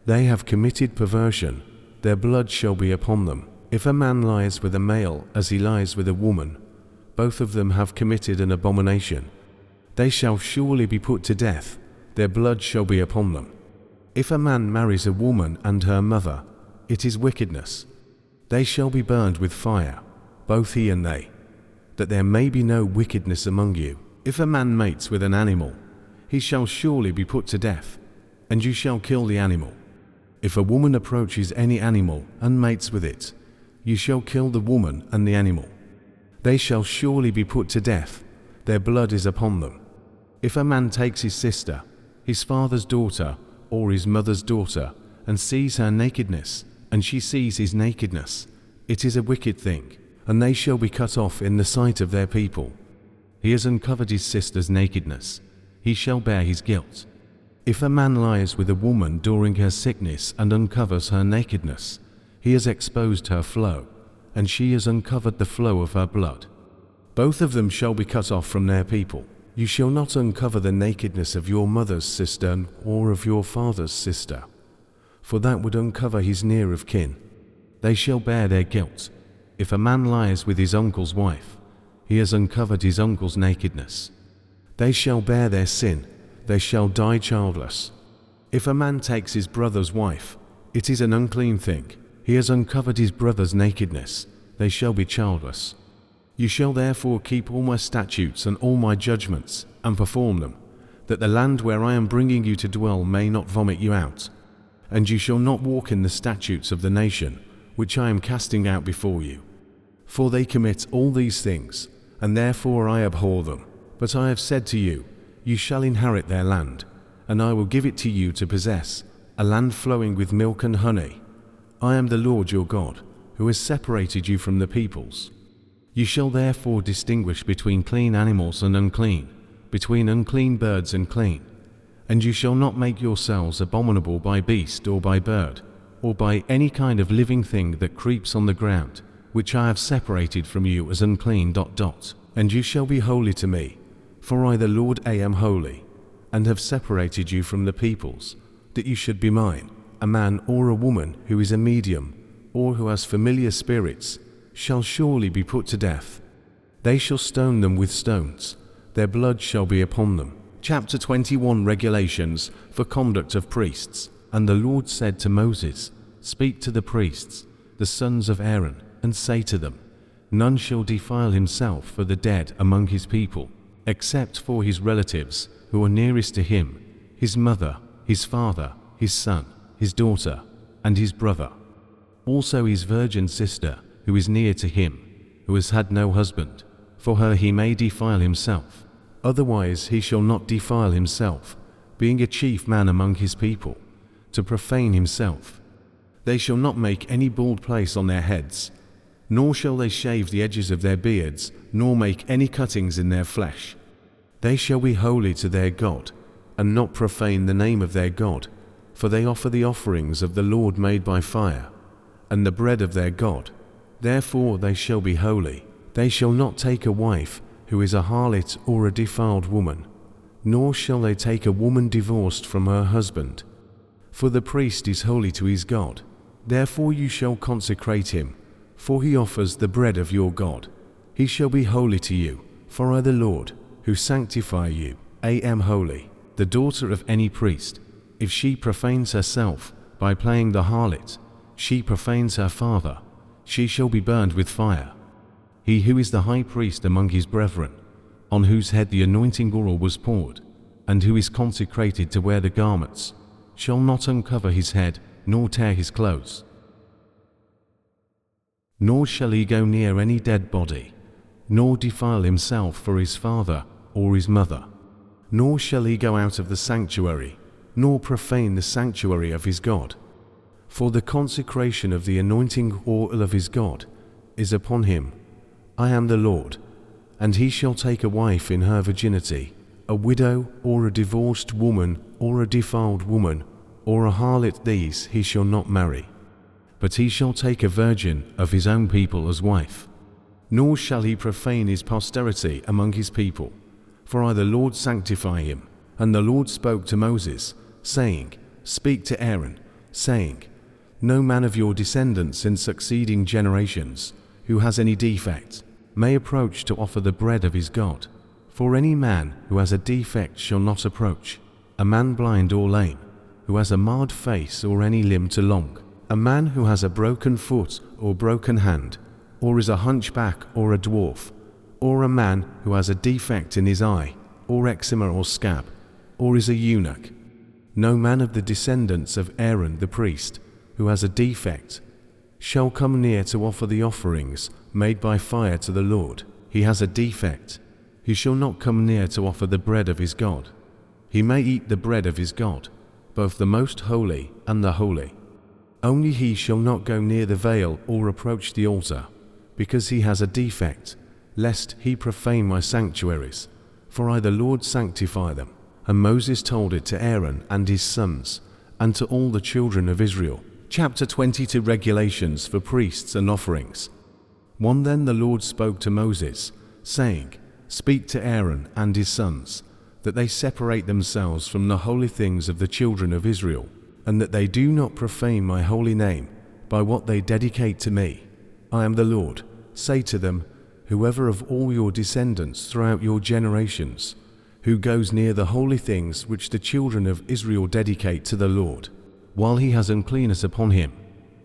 They have committed perversion. Their blood shall be upon them. If a man lies with a male as he lies with a woman, both of them have committed an abomination. They shall surely be put to death. Their blood shall be upon them. If a man marries a woman and her mother, it is wickedness. They shall be burned with fire, both he and they, that there may be no wickedness among you. If a man mates with an animal, he shall surely be put to death, and you shall kill the animal. If a woman approaches any animal and mates with it, you shall kill the woman and the animal. They shall surely be put to death. Their blood is upon them. If a man takes his sister, his father's daughter, or his mother's daughter, and sees her nakedness, and she sees his nakedness, it is a wicked thing, and they shall be cut off in the sight of their people. He has uncovered his sister's nakedness. He shall bear his guilt. If a man lies with a woman during her sickness and uncovers her nakedness, he has exposed her flow, and she has uncovered the flow of her blood. Both of them shall be cut off from their people. You shall not uncover the nakedness of your mother's sister or of your father's sister, for that would uncover his near of kin. They shall bear their guilt. If a man lies with his uncle's wife, he has uncovered his uncle's nakedness. They shall bear their sin. They shall die childless. If a man takes his brother's wife, it is an unclean thing. He has uncovered his brother's nakedness. They shall be childless. You shall therefore keep all my statutes and all my judgments, and perform them. that the land where I am bringing you to dwell may not vomit you out. And you shall not walk in the statutes of the nation, which I am casting out before you. For they commit all these things, and therefore I abhor them. But I have said to you, you shall inherit their land, and I will give it to you to possess, a land flowing with milk and honey. I am the Lord your God, who has separated you from the peoples. You shall therefore distinguish between clean animals and unclean, between unclean birds and clean. And you shall not make yourselves abominable by beast or by bird, or by any kind of living thing that creeps on the ground, which I have separated from you as unclean. And you shall be holy to me, for I the Lord am holy, and have separated you from the peoples, that you should be mine. A man or a woman who is a medium, or who has familiar spirits, shall surely be put to death. They shall stone them with stones, their blood shall be upon them. Chapter 21 Regulations for conduct of priests. And the Lord said to Moses, Speak to the priests, the sons of Aaron, and say to them, None shall defile himself for the dead among his people, except for his relatives who are nearest to him, his mother, his father, his son, his daughter, and his brother. Also his virgin sister, who is near to him, who has had no husband. For her he may defile himself. Otherwise he shall not defile himself, being a chief man among his people, to profane himself. They shall not make any bald place on their heads, nor shall they shave the edges of their beards, nor make any cuttings in their flesh. They shall be holy to their God, and not profane the name of their God, for they offer the offerings of the Lord made by fire, and the bread of their God. Therefore they shall be holy. They shall not take a wife who is a harlot or a defiled woman, nor shall they take a woman divorced from her husband. For the priest is holy to his God. Therefore you shall consecrate him, for he offers the bread of your God. He shall be holy to you, for I the Lord, who sanctify you, am holy. The daughter of any priest, if she profanes herself by playing the harlot, she profanes her father, she shall be burned with fire. He who is the high priest among his brethren, on whose head the anointing oil was poured, and who is consecrated to wear the garments, shall not uncover his head, nor tear his clothes. Nor shall he go near any dead body, nor defile himself for his father or his mother. Nor shall he go out of the sanctuary, nor profane the sanctuary of his God. For the consecration of the anointing oil of his God is upon him. I am the Lord. And he shall take a wife in her virginity, a widow or a divorced woman or a defiled woman or a harlot. These he shall not marry. But he shall take a virgin of his own people as wife. Nor shall he profane his posterity among his people, for I the Lord sanctify him. And the Lord spoke to Moses, saying, Speak to Aaron, saying, No man of your descendants in succeeding generations, who has any defect, may approach to offer the bread of his God. For any man who has a defect shall not approach, a man blind or lame, who has a marred face or any limb too long, a man who has a broken foot or broken hand, or is a hunchback or a dwarf, or a man who has a defect in his eye, or eczema or scab, or is a eunuch. No man of the descendants of Aaron the priest, who has a defect, shall come near to offer the offerings made by fire to the Lord. He has a defect. He shall not come near to offer the bread of his God. He may eat the bread of his God, both the most holy and the holy. Only he shall not go near the veil or approach the altar, because he has a defect, lest he profane my sanctuaries. For I the Lord sanctify them. And Moses told it to Aaron and his sons, and to all the children of Israel. Chapter 22 Regulations for priests and offerings. Then the Lord spoke to Moses, saying, Speak to Aaron and his sons, that they separate themselves from the holy things of the children of Israel, and that they do not profane my holy name by what they dedicate to me. I am the Lord. Say to them, Whoever of all your descendants throughout your generations, who goes near the holy things which the children of Israel dedicate to the Lord, while he has uncleanness upon him,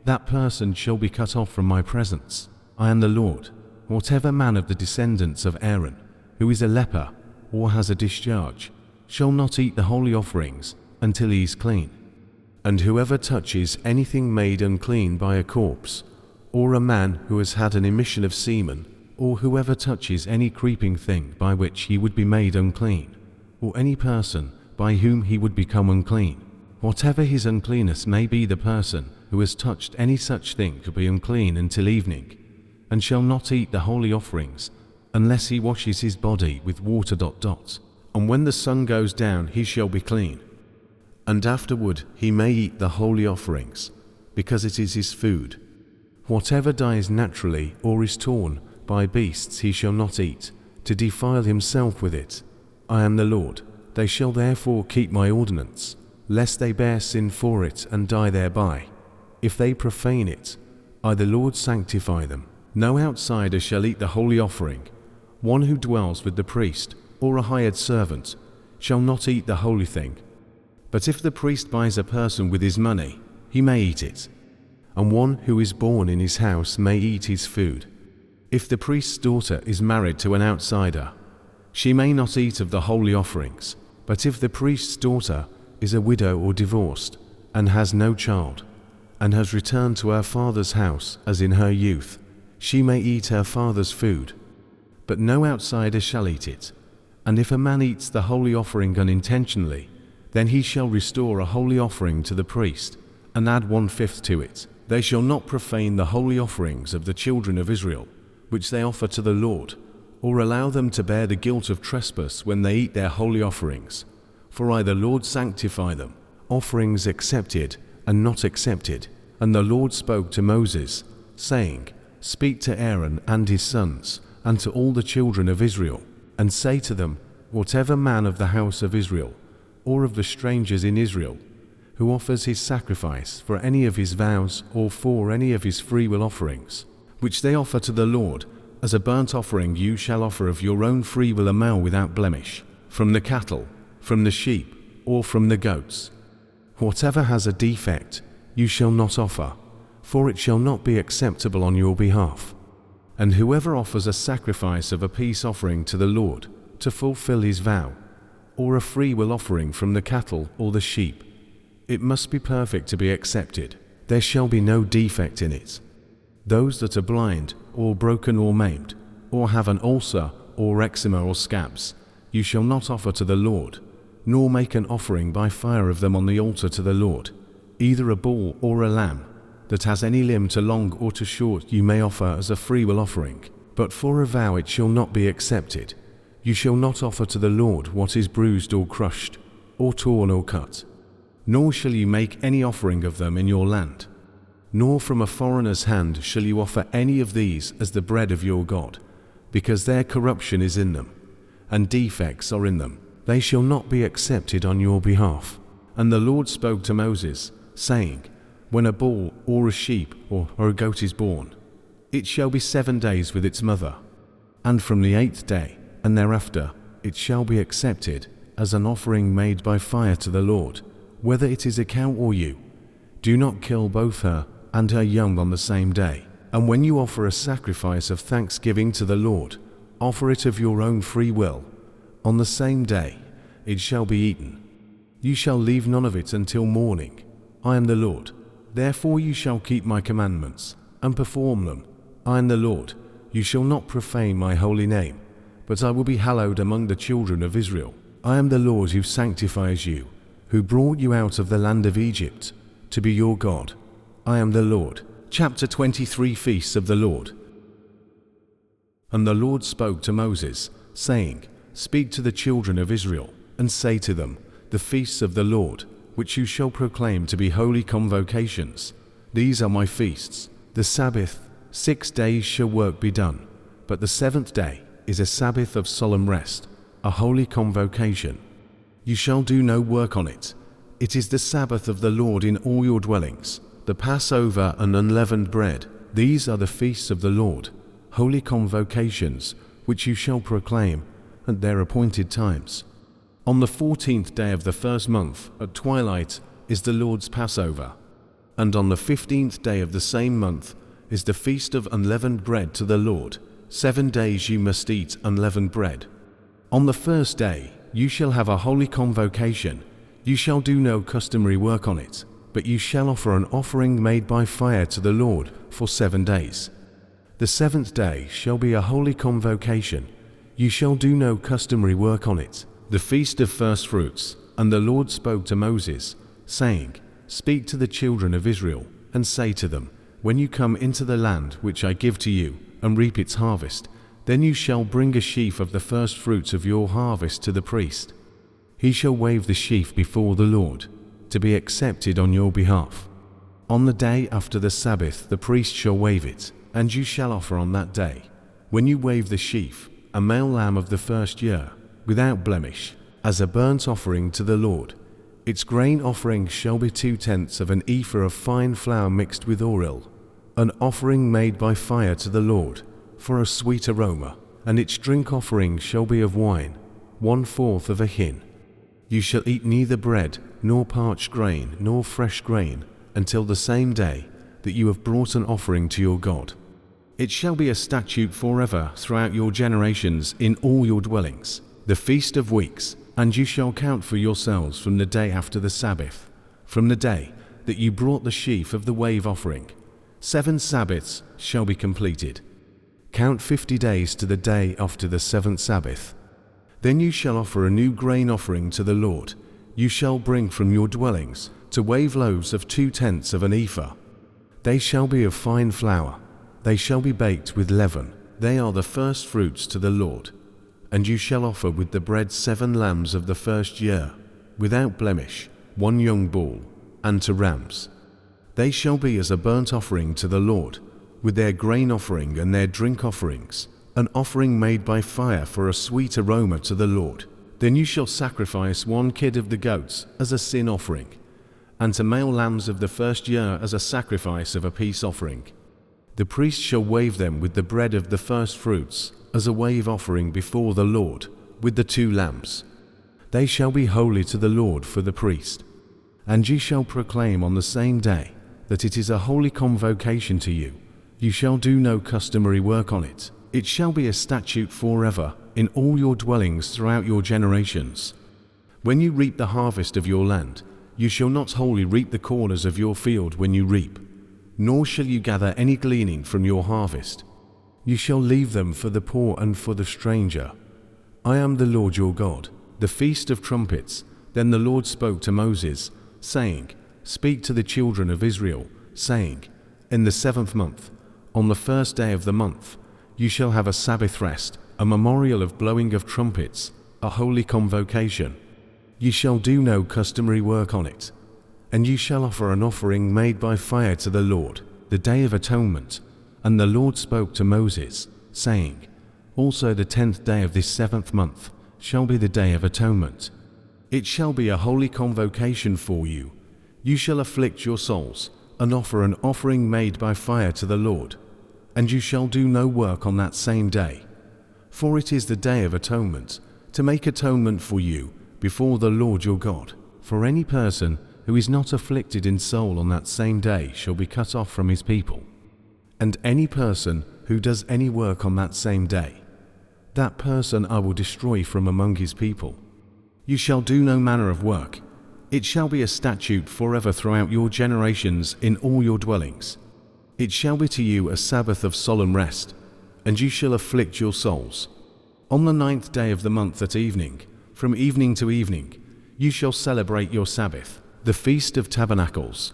that person shall be cut off from my presence. I am the Lord. Whatever man of the descendants of Aaron, who is a leper, or has a discharge, shall not eat the holy offerings until he is clean. And whoever touches anything made unclean by a corpse, or a man who has had an emission of semen, or whoever touches any creeping thing by which he would be made unclean, or any person by whom he would become unclean, whatever his uncleanness may be, the person who has touched any such thing shall be unclean until evening, and shall not eat the holy offerings unless he washes his body with water. And when the sun goes down he shall be clean. And afterward he may eat the holy offerings, because it is his food. Whatever dies naturally or is torn by beasts he shall not eat, to defile himself with it. I am the Lord. They shall therefore keep my ordinance, lest they bear sin for it and die thereby. If they profane it, I the Lord sanctify them. No outsider shall eat the holy offering. One who dwells with the priest, or a hired servant, shall not eat the holy thing. But if the priest buys a person with his money, he may eat it, and one who is born in his house may eat his food. If the priest's daughter is married to an outsider, she may not eat of the holy offerings. But if the priest's daughter is a widow or divorced, and has no child, and has returned to her father's house as in her youth, she may eat her father's food. But no outsider shall eat it. And if a man eats the holy offering unintentionally, then he shall restore a holy offering to the priest, and add 1/5 to it. They shall not profane the holy offerings of the children of Israel, which they offer to the Lord, or allow them to bear the guilt of trespass when they eat their holy offerings. For I the Lord sanctify them, offerings accepted and not accepted. And the Lord spoke to Moses, saying, Speak to Aaron and his sons, and to all the children of Israel, and say to them, Whatever man of the house of Israel, or of the strangers in Israel, who offers his sacrifice for any of his vows or for any of his freewill offerings, which they offer to the Lord, as a burnt offering you shall offer of your own freewill a male without blemish, from the cattle, from the sheep, or from the goats. Whatever has a defect you shall not offer, for it shall not be acceptable on your behalf. And whoever offers a sacrifice of a peace offering to the Lord, to fulfill his vow, or a freewill offering from the cattle or the sheep, it must be perfect to be accepted. There shall be no defect in it. Those that are blind, or broken or maimed, or have an ulcer or eczema or scabs, you shall not offer to the Lord, nor make an offering by fire of them on the altar to the Lord. Either a bull or a lamb that has any limb to long or to short you may offer as a freewill offering, but for a vow it shall not be accepted. You shall not offer to the Lord what is bruised or crushed, or torn or cut. Nor shall you make any offering of them in your land. Nor from a foreigner's hand shall you offer any of these as the bread of your God, because their corruption is in them, and defects are in them. They shall not be accepted on your behalf. And the Lord spoke to Moses, saying, When a bull or a sheep or a goat is born, it shall be 7 days with its mother, and from the 8th day and thereafter it shall be accepted as an offering made by fire to the Lord, whether it is a cow or ewe. Do not kill both her and her young on the same day. And when you offer a sacrifice of thanksgiving to the Lord, offer it of your own free will. On the same day it shall be eaten. You shall leave none of it until morning. I am the Lord. Therefore you shall keep my commandments and perform them. I am the Lord. You shall not profane my holy name, but I will be hallowed among the children of Israel. I am the Lord who sanctifies you, who brought you out of the land of Egypt, to be your God. I am the Lord. Chapter 23 Feasts of the Lord. And the Lord spoke to Moses, saying, Speak to the children of Israel, and say to them, The feasts of the Lord, which you shall proclaim to be holy convocations. These are my feasts. The Sabbath, 6 days shall work be done, but the 7th day is a Sabbath of solemn rest, a holy convocation. You shall do no work on it. It is the Sabbath of the Lord in all your dwellings, the Passover and unleavened bread. These are the feasts of the Lord, holy convocations, which you shall proclaim at their appointed times. On the 14th day of the first month, at twilight, is the Lord's Passover. And on the 15th day of the same month is the feast of unleavened bread to the Lord. 7 days you must eat unleavened bread. On the first day you shall have a holy convocation. You shall do no customary work on it, but you shall offer an offering made by fire to the Lord for 7 days. The 7th day shall be a holy convocation. You shall do no customary work on it, the feast of first fruits. And the Lord spoke to Moses, saying, Speak to the children of Israel, and say to them, When you come into the land which I give to you, and reap its harvest, then you shall bring a sheaf of the first fruits of your harvest to the priest. He shall wave the sheaf before the Lord, to be accepted on your behalf. On the day after the Sabbath the priest shall wave it, and you shall offer on that day, when you wave the sheaf, a male lamb of the first year, without blemish, as a burnt offering to the Lord. Its grain offering shall be 2/10 of an ephah of fine flour mixed with oil, an offering made by fire to the Lord, for a sweet aroma, and its drink offering shall be of wine, 1/4 of a hin. You shall eat neither bread, nor parched grain, nor fresh grain, until the same day that you have brought an offering to your God. It shall be a statute forever throughout your generations in all your dwellings, the Feast of Weeks, and you shall count for yourselves from the day after the Sabbath, from the day that you brought the sheaf of the wave offering. 7 Sabbaths shall be completed. Count 50 days to the day after the 7th Sabbath. Then you shall offer a new grain offering to the Lord. You shall bring from your dwellings to wave loaves of 2/10 of an ephah. They shall be of fine flour. They shall be baked with leaven. They are the first fruits to the Lord. And you shall offer with the bread 7 lambs of the first year, without blemish, 1 young bull, and 2 rams. They shall be as a burnt offering to the Lord, with their grain offering and their drink offerings, an offering made by fire for a sweet aroma to the Lord. Then you shall sacrifice 1 kid of the goats as a sin offering, and 2 male lambs of the first year as a sacrifice of a peace offering. The priest shall wave them with the bread of the first fruits, as a wave offering before the Lord, with the 2 lambs. They shall be holy to the Lord for the priest. And ye shall proclaim on the same day that it is a holy convocation to you. You shall do no customary work on it. It shall be a statute forever in all your dwellings throughout your generations. When you reap the harvest of your land, you shall not wholly reap the corners of your field when you reap, nor shall you gather any gleaning from your harvest. You shall leave them for the poor and for the stranger. I am the Lord your God. The Feast of Trumpets. Then the Lord spoke to Moses, saying, Speak to the children of Israel, saying, In the 7th month, on the 1st day of the month, you shall have a Sabbath rest, a memorial of blowing of trumpets, a holy convocation. You shall do no customary work on it. And you shall offer an offering made by fire to the Lord, the Day of Atonement. And the Lord spoke to Moses, saying, Also the 10th day of this 7th month shall be the Day of Atonement. It shall be a holy convocation for you. You shall afflict your souls, and offer an offering made by fire to the Lord. And you shall do no work on that same day. For it is the Day of Atonement, to make atonement for you before the Lord your God. For any person who is not afflicted in soul on that same day shall be cut off from his people. And any person who does any work on that same day, that person I will destroy from among his people. You shall do no manner of work. It shall be a statute forever throughout your generations in all your dwellings. It shall be to you a Sabbath of solemn rest, and you shall afflict your souls. On the 9th day of the month at evening, from evening to evening, you shall celebrate your Sabbath, the Feast of Tabernacles.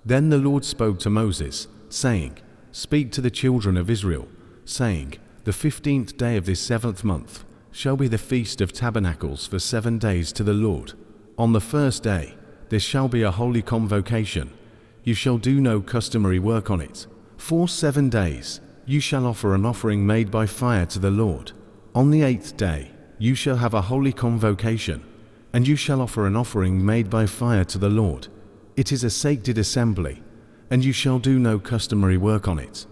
Then the Lord spoke to Moses, saying, Speak to the children of Israel, saying, The 15th day of this 7th month shall be the Feast of Tabernacles for 7 days to the Lord. On the 1st day there shall be a holy convocation. You shall do no customary work on it. For 7 days you shall offer an offering made by fire to the Lord. On the 8th day you shall have a holy convocation, and you shall offer an offering made by fire to the Lord. It is a sacred assembly, and you shall do no customary work on it.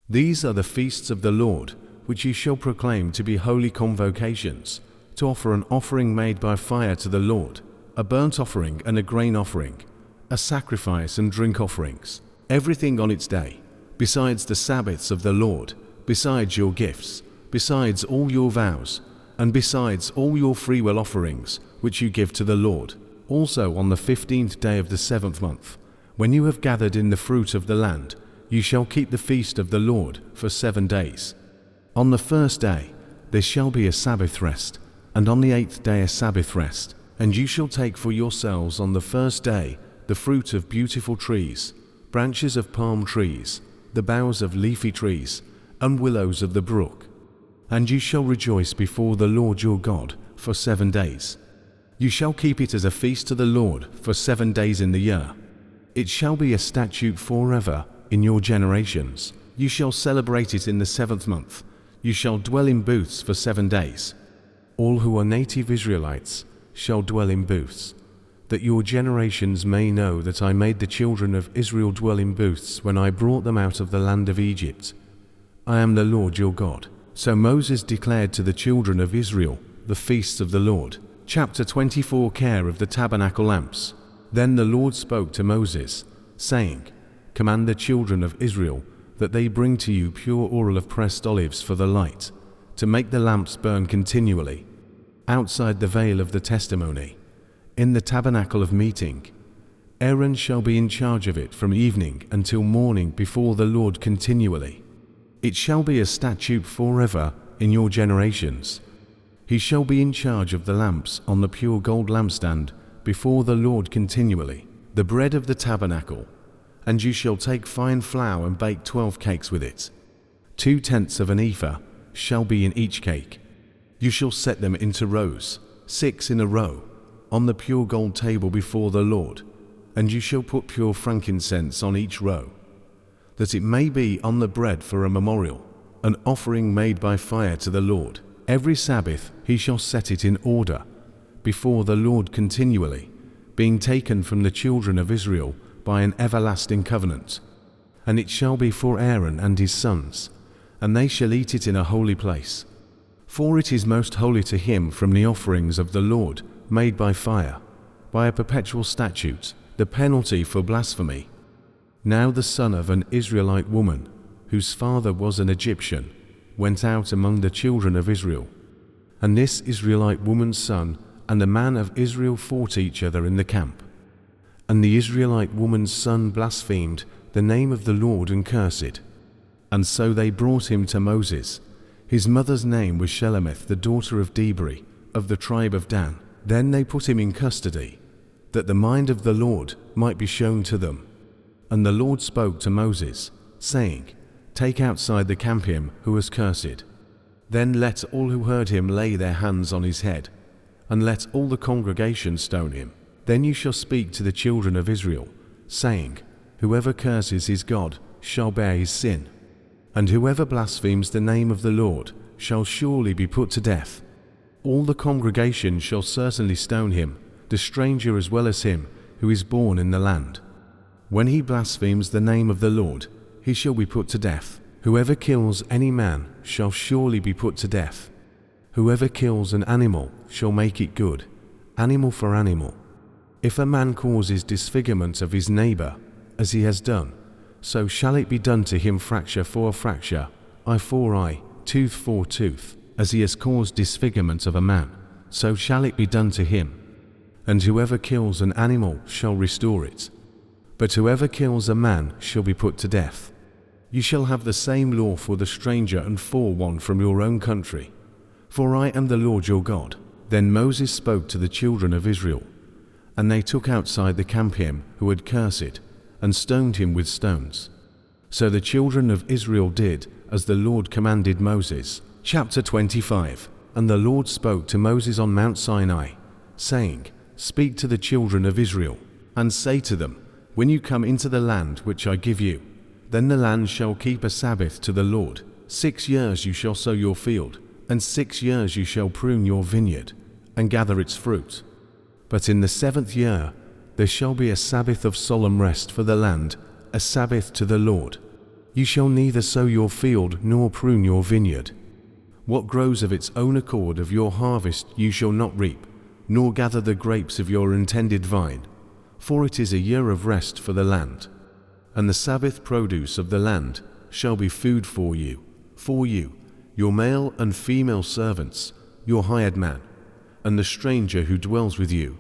These are the feasts of the Lord, which you shall proclaim to be holy convocations, to offer an offering made by fire to the Lord, a burnt offering and a grain offering, a sacrifice and drink offerings, everything on its day, besides the Sabbaths of the Lord, besides your gifts, besides all your vows, and besides all your freewill offerings, which you give to the Lord. Also on the 15th day of the 7th month, when you have gathered in the fruit of the land, you shall keep the feast of the Lord for 7 days. On the first day there shall be a Sabbath rest, and on the 8th day a Sabbath rest. And you shall take for yourselves on the first day the fruit of beautiful trees, branches of palm trees, the boughs of leafy trees, and willows of the brook. And you shall rejoice before the Lord your God for 7 days. You shall keep it as a feast to the Lord for 7 days in the year. It shall be a statute forever in your generations. You shall celebrate it in the 7th month. You shall dwell in booths for 7 days. All who are native Israelites shall dwell in booths, that your generations may know that I made the children of Israel dwell in booths when I brought them out of the land of Egypt. I am the Lord your God. So Moses declared to the children of Israel the feasts of the Lord. Chapter 24. Care of the tabernacle lamps. Then the Lord spoke to Moses, saying, Command the children of Israel that they bring to you pure oil of pressed olives for the light, to make the lamps burn continually, outside the veil of the testimony, in the tabernacle of meeting. Aaron shall be in charge of it from evening until morning before the Lord continually. It shall be a statute forever in your generations. He shall be in charge of the lamps on the pure gold lampstand before the Lord continually, the bread of the tabernacle. And you shall take fine flour and bake 12 cakes with it. 2/10 of an ephah shall be in each cake. You shall set them into rows, 6 in a row, on the pure gold table before the Lord, and you shall put pure frankincense on each row, that it may be on the bread for a memorial, an offering made by fire to the Lord. Every Sabbath he shall set it in order before the Lord continually, being taken from the children of Israel by an everlasting covenant. And it shall be for Aaron and his sons, and they shall eat it in a holy place. For it is most holy to him from the offerings of the Lord made by fire, by a perpetual statute, the penalty for blasphemy. Now the son of an Israelite woman, whose father was an Egyptian, went out among the children of Israel. And this Israelite woman's son and a man of Israel fought each other in the camp. And the Israelite woman's son blasphemed the name of the Lord and cursed. And so they brought him to Moses. His mother's name was Shelemith, the daughter of Debri, of the tribe of Dan. Then they put him in custody, that the mind of the Lord might be shown to them. And the Lord spoke to Moses, saying, Take outside the camp him who was cursed. Then let all who heard him lay their hands on his head, and let all the congregation stone him. Then you shall speak to the children of Israel, saying, Whoever curses his God shall bear his sin, and whoever blasphemes the name of the Lord shall surely be put to death. All the congregation shall certainly stone him, the stranger as well as him who is born in the land. When he blasphemes the name of the Lord, he shall be put to death. Whoever kills any man shall surely be put to death. Whoever kills an animal shall make it good, animal for animal. If a man causes disfigurement of his neighbor, as he has done, so shall it be done to him fracture for fracture, eye for eye, tooth for tooth. As he has caused disfigurement of a man, so shall it be done to him. And whoever kills an animal shall restore it. But whoever kills a man shall be put to death. You shall have the same law for the stranger and for one from your own country. For I am the Lord your God. Then Moses spoke to the children of Israel, and they took outside the camp him who had cursed, and stoned him with stones. So the children of Israel did as the Lord commanded Moses. Chapter 25. And the Lord spoke to Moses on Mount Sinai, saying, Speak to the children of Israel, and say to them, When you come into the land which I give you, then the land shall keep a Sabbath to the Lord. 6 years you shall sow your field, and 6 years you shall prune your vineyard, and gather its fruit. But in the 7th year there shall be a Sabbath of solemn rest for the land, a Sabbath to the Lord. You shall neither sow your field nor prune your vineyard. What grows of its own accord of your harvest you shall not reap, nor gather the grapes of your intended vine, for it is a year of rest for the land. And the Sabbath produce of the land shall be food for you, for you, your male and female servants, your hired man, and the stranger who dwells with you,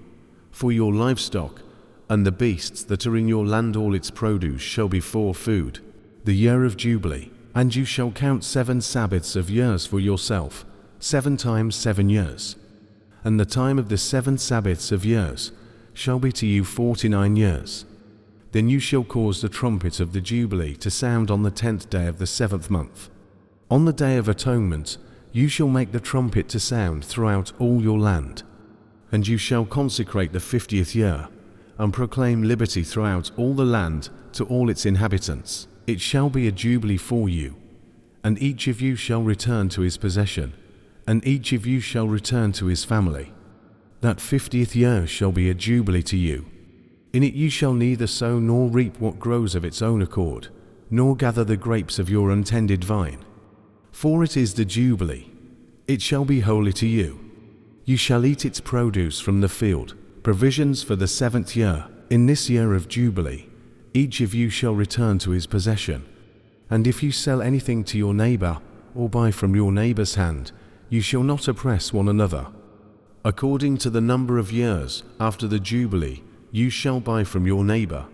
for your livestock, and the beasts that are in your land, all its produce shall be for food, the year of Jubilee. And you shall count 7 Sabbaths of years for yourself, 7 times 7 years. And the time of the 7 Sabbaths of years shall be to you 49 years. Then you shall cause the trumpet of the Jubilee to sound on the 10th day of the 7th month. On the day of atonement you shall make the trumpet to sound throughout all your land. And you shall consecrate the 50th year, and proclaim liberty throughout all the land to all its inhabitants. It shall be a jubilee for you, and each of you shall return to his possession, and each of you shall return to his family. That 50th year shall be a jubilee to you. In it you shall neither sow nor reap what grows of its own accord, nor gather the grapes of your untended vine. For it is the jubilee. It shall be holy to you. You shall eat its produce from the field, provisions for the 7th year. In this year of jubilee, each of you shall return to his possession. And if you sell anything to your neighbor, or buy from your neighbor's hand, you shall not oppress one another. According to the number of years after the jubilee, you shall buy from your neighbor.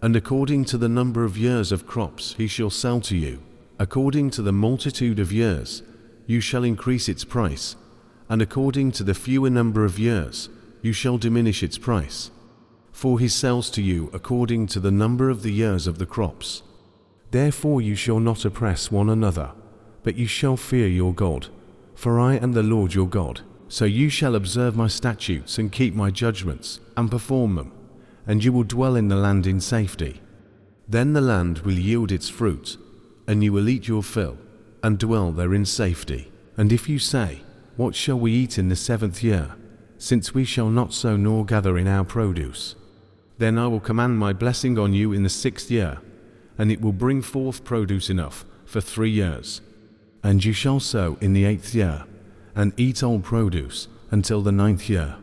And according to the number of years of crops he shall sell to you. According to the multitude of years, you shall increase its price. And according to the fewer number of years, you shall diminish its price. For he sells to you according to the number of the years of the crops. Therefore you shall not oppress one another, but you shall fear your God, for I am the Lord your God. So you shall observe my statutes and keep my judgments, and perform them, and you will dwell in the land in safety. Then the land will yield its fruit, and you will eat your fill, and dwell there in safety. And if you say, what shall we eat in the 7th year, since we shall not sow nor gather in our produce? Then I will command my blessing on you in the 6th year, and it will bring forth produce enough for 3 years. And you shall sow in the 8th year, and eat old produce until the 9th year.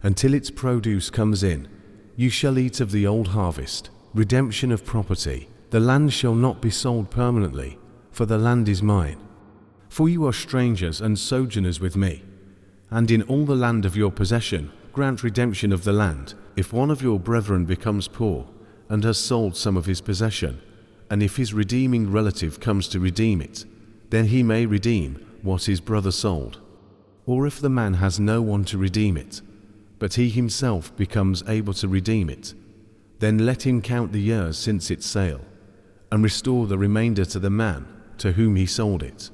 Until its produce comes in, you shall eat of the old harvest. Redemption of property. The land shall not be sold permanently, for the land is mine. For you are strangers and sojourners with me. And in all the land of your possession, grant redemption of the land. If one of your brethren becomes poor, and has sold some of his possession, and if his redeeming relative comes to redeem it, then he may redeem what his brother sold. Or if the man has no one to redeem it, but he himself becomes able to redeem it, then let him count the years since its sale, and restore the remainder to the man to whom he sold it,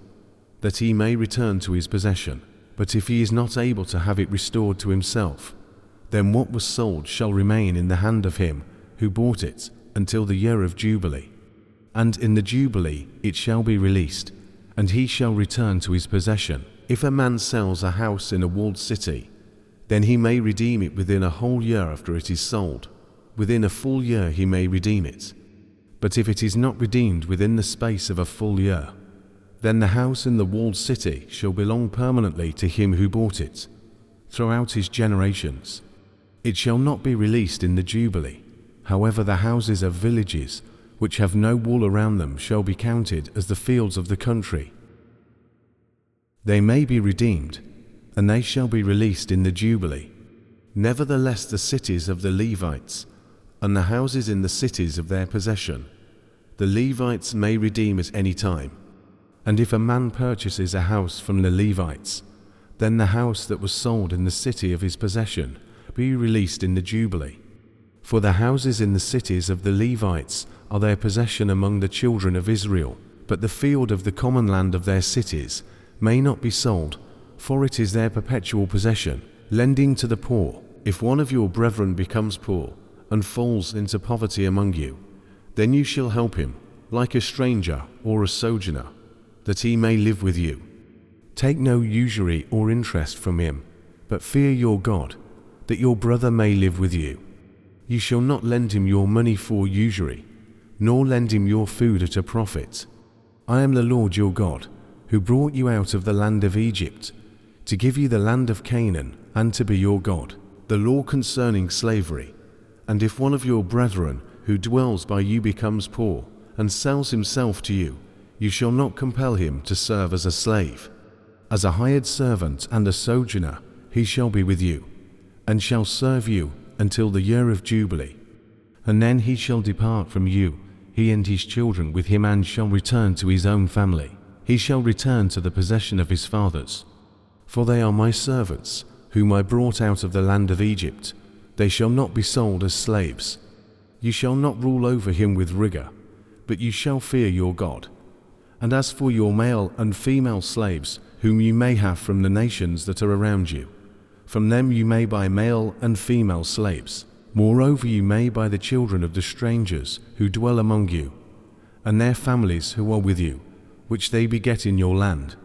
that he may return to his possession. But if he is not able to have it restored to himself, then what was sold shall remain in the hand of him who bought it until the year of Jubilee. And in the Jubilee it shall be released, and he shall return to his possession. If a man sells a house in a walled city, then he may redeem it within a whole year after it is sold. Within a full year he may redeem it. But if it is not redeemed within the space of a full year, then the house in the walled city shall belong permanently to him who bought it, throughout his generations. It shall not be released in the Jubilee. However, the houses of villages which have no wall around them shall be counted as the fields of the country. They may be redeemed, and they shall be released in the Jubilee. Nevertheless, the cities of the Levites, and the houses in the cities of their possession, the Levites may redeem at any time. And if a man purchases a house from the Levites, then the house that was sold in the city of his possession be released in the Jubilee. For the houses in the cities of the Levites are their possession among the children of Israel, but the field of the common land of their cities may not be sold, for it is their perpetual possession. Lending to the poor. If one of your brethren becomes poor and falls into poverty among you, then you shall help him, like a stranger or a sojourner, that he may live with you. Take no usury or interest from him, but fear your God, that your brother may live with you. You shall not lend him your money for usury, nor lend him your food at a profit. I am the Lord your God, who brought you out of the land of Egypt, to give you the land of Canaan, and to be your God. The law concerning slavery. And if one of your brethren who dwells by you becomes poor, and sells himself to you, You shall not compel him to serve as a slave. As a hired servant and a sojourner, he shall be with you, and shall serve you until the year of Jubilee. And then he shall depart from you, he and his children with him, and shall return to his own family. He shall return to the possession of his fathers. For they are my servants, whom I brought out of the land of Egypt. They shall not be sold as slaves. You shall not rule over him with rigor, but you shall fear your God. And as for your male and female slaves, whom you may have from the nations that are around you, from them you may buy male and female slaves. Moreover, you may buy the children of the strangers who dwell among you, and their families who are with you, which they beget in your land,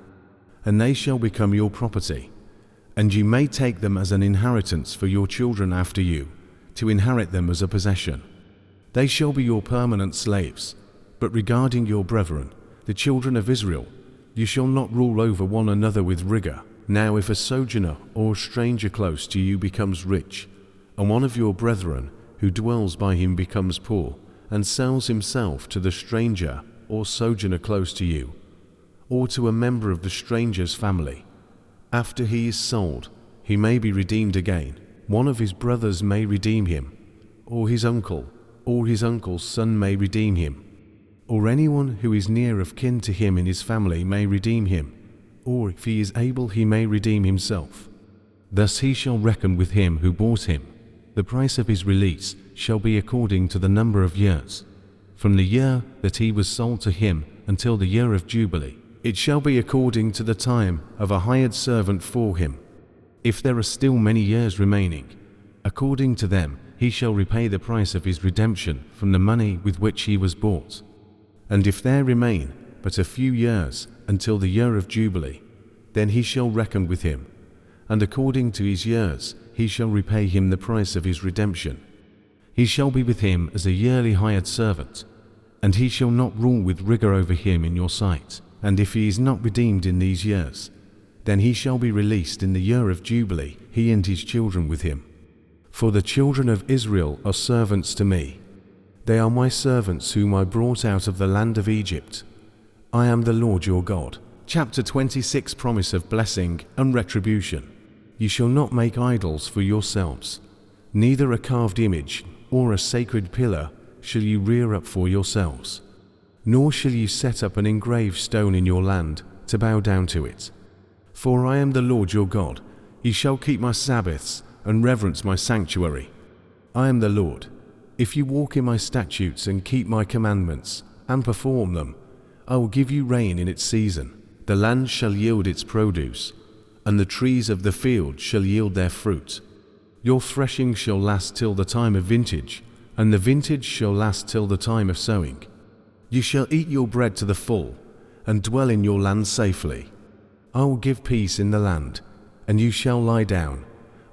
and they shall become your property. And you may take them as an inheritance for your children after you, to inherit them as a possession. They shall be your permanent slaves. But regarding your brethren, the children of Israel, you shall not rule over one another with rigor. Now if a sojourner or stranger close to you becomes rich, and one of your brethren who dwells by him becomes poor, and sells himself to the stranger or sojourner close to you, or to a member of the stranger's family, after he is sold, he may be redeemed again. One of his brothers may redeem him, or his uncle, or his uncle's son may redeem him, or anyone who is near of kin to him in his family may redeem him, or if he is able he may redeem himself. Thus he shall reckon with him who bought him. The price of his release shall be according to the number of years, from the year that he was sold to him until the year of Jubilee. It shall be according to the time of a hired servant for him. If there are still many years remaining, according to them he shall repay the price of his redemption from the money with which he was bought. And if there remain but a few years until the year of Jubilee, then he shall reckon with him, and according to his years he shall repay him the price of his redemption. He shall be with him as a yearly hired servant, and he shall not rule with rigor over him in your sight. And if he is not redeemed in these years, then he shall be released in the year of Jubilee, he and his children with him. For the children of Israel are servants to me. They are my servants whom I brought out of the land of Egypt. I am the Lord your God. Chapter 26. Promise of blessing and retribution. You shall not make idols for yourselves, neither a carved image or a sacred pillar shall you rear up for yourselves. Nor shall you set up an engraved stone in your land to bow down to it. For I am the Lord your God. Ye shall keep my Sabbaths and reverence my sanctuary. I am the Lord. If you walk in my statutes and keep my commandments and perform them, I will give you rain in its season. The land shall yield its produce, and the trees of the field shall yield their fruit. Your threshing shall last till the time of vintage, and the vintage shall last till the time of sowing. You shall eat your bread to the full, and dwell in your land safely. I will give peace in the land, and you shall lie down,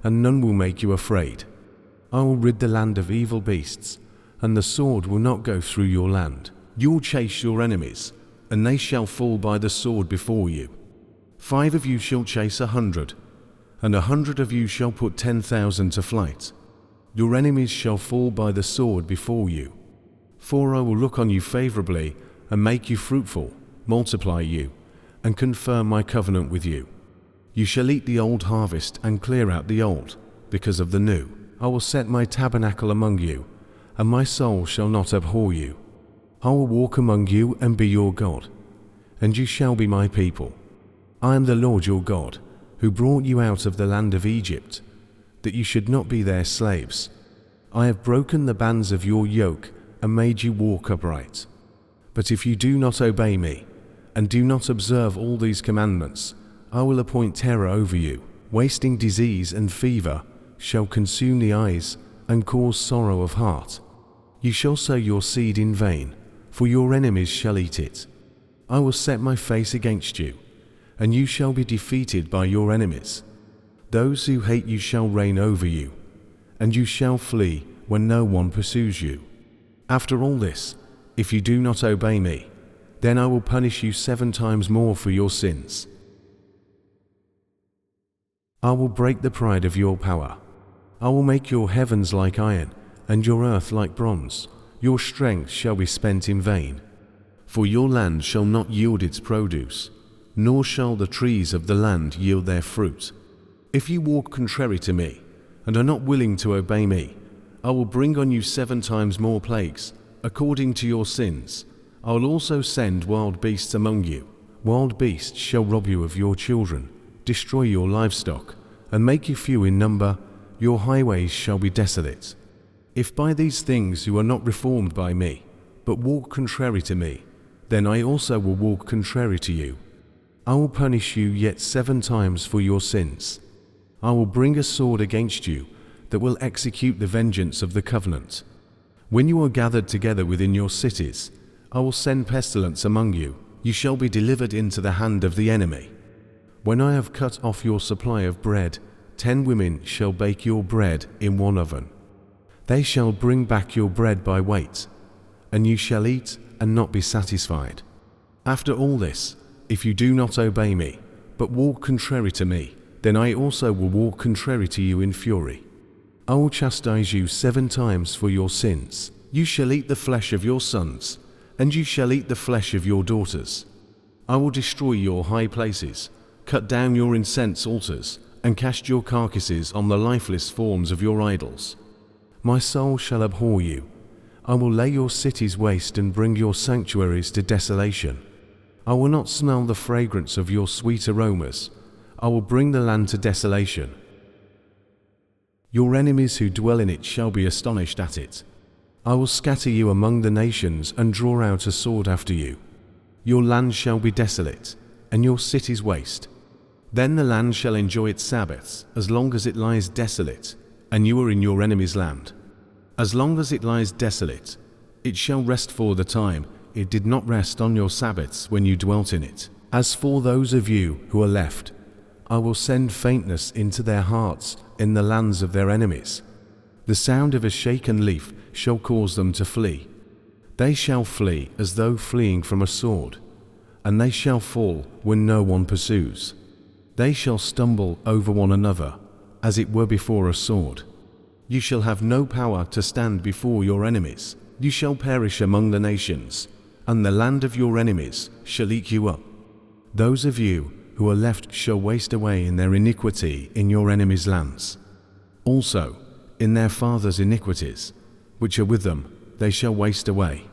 and none will make you afraid. I will rid the land of evil beasts, and the sword will not go through your land. You will chase your enemies, and they shall fall by the sword before you. 5 of you shall chase 100, and 100 of you shall put 10,000 to flight. Your enemies shall fall by the sword before you. For I will look on you favorably, and make you fruitful, multiply you, and confirm my covenant with you. You shall eat the old harvest and clear out the old, because of the new. I will set my tabernacle among you, and my soul shall not abhor you. I will walk among you and be your God, and you shall be my people. I am the Lord your God, who brought you out of the land of Egypt, that you should not be their slaves. I have broken the bands of your yoke and made you walk upright. But if you do not obey me, and do not observe all these commandments, I will appoint terror over you. Wasting disease and fever shall consume the eyes and cause sorrow of heart. You shall sow your seed in vain, for your enemies shall eat it. I will set my face against you, and you shall be defeated by your enemies. Those who hate you shall reign over you, and you shall flee when no one pursues you. After all this, if you do not obey me, then I will punish you 7 times more for your sins. I will break the pride of your power. I will make your heavens like iron, and your earth like bronze. Your strength shall be spent in vain. For your land shall not yield its produce, nor shall the trees of the land yield their fruit. If you walk contrary to me, and are not willing to obey me, I will bring on you 7 times more plagues, according to your sins. I will also send wild beasts among you. Wild beasts shall rob you of your children, destroy your livestock, and make you few in number. Your highways shall be desolate. If by these things you are not reformed by me, but walk contrary to me, then I also will walk contrary to you. I will punish you yet 7 times for your sins. I will bring a sword against you that will execute the vengeance of the covenant. When you are gathered together within your cities, I will send pestilence among you. You shall be delivered into the hand of the enemy. When I have cut off your supply of bread, 10 women shall bake your bread in one oven. They shall bring back your bread by weight, and you shall eat and not be satisfied. After all this, if you do not obey me, but walk contrary to me, then I also will walk contrary to you in fury. I will chastise you 7 times for your sins. You shall eat the flesh of your sons, and you shall eat the flesh of your daughters. I will destroy your high places, cut down your incense altars, and cast your carcasses on the lifeless forms of your idols. My soul shall abhor you. I will lay your cities waste and bring your sanctuaries to desolation. I will not smell the fragrance of your sweet aromas. I will bring the land to desolation. Your enemies who dwell in it shall be astonished at it. I will scatter you among the nations and draw out a sword after you. Your land shall be desolate, and your cities waste. Then the land shall enjoy its Sabbaths, as long as it lies desolate, and you are in your enemy's land. As long as it lies desolate, it shall rest for the time. It did not rest on your Sabbaths when you dwelt in it. As for those of you who are left, I will send faintness into their hearts in the lands of their enemies. The sound of a shaken leaf shall cause them to flee. They shall flee as though fleeing from a sword, and they shall fall when no one pursues. They shall stumble over one another, as it were before a sword. You shall have no power to stand before your enemies. You shall perish among the nations, and the land of your enemies shall eat you up. Those of you who are left shall waste away in their iniquity in your enemies' lands. Also, in their fathers' iniquities, which are with them, they shall waste away.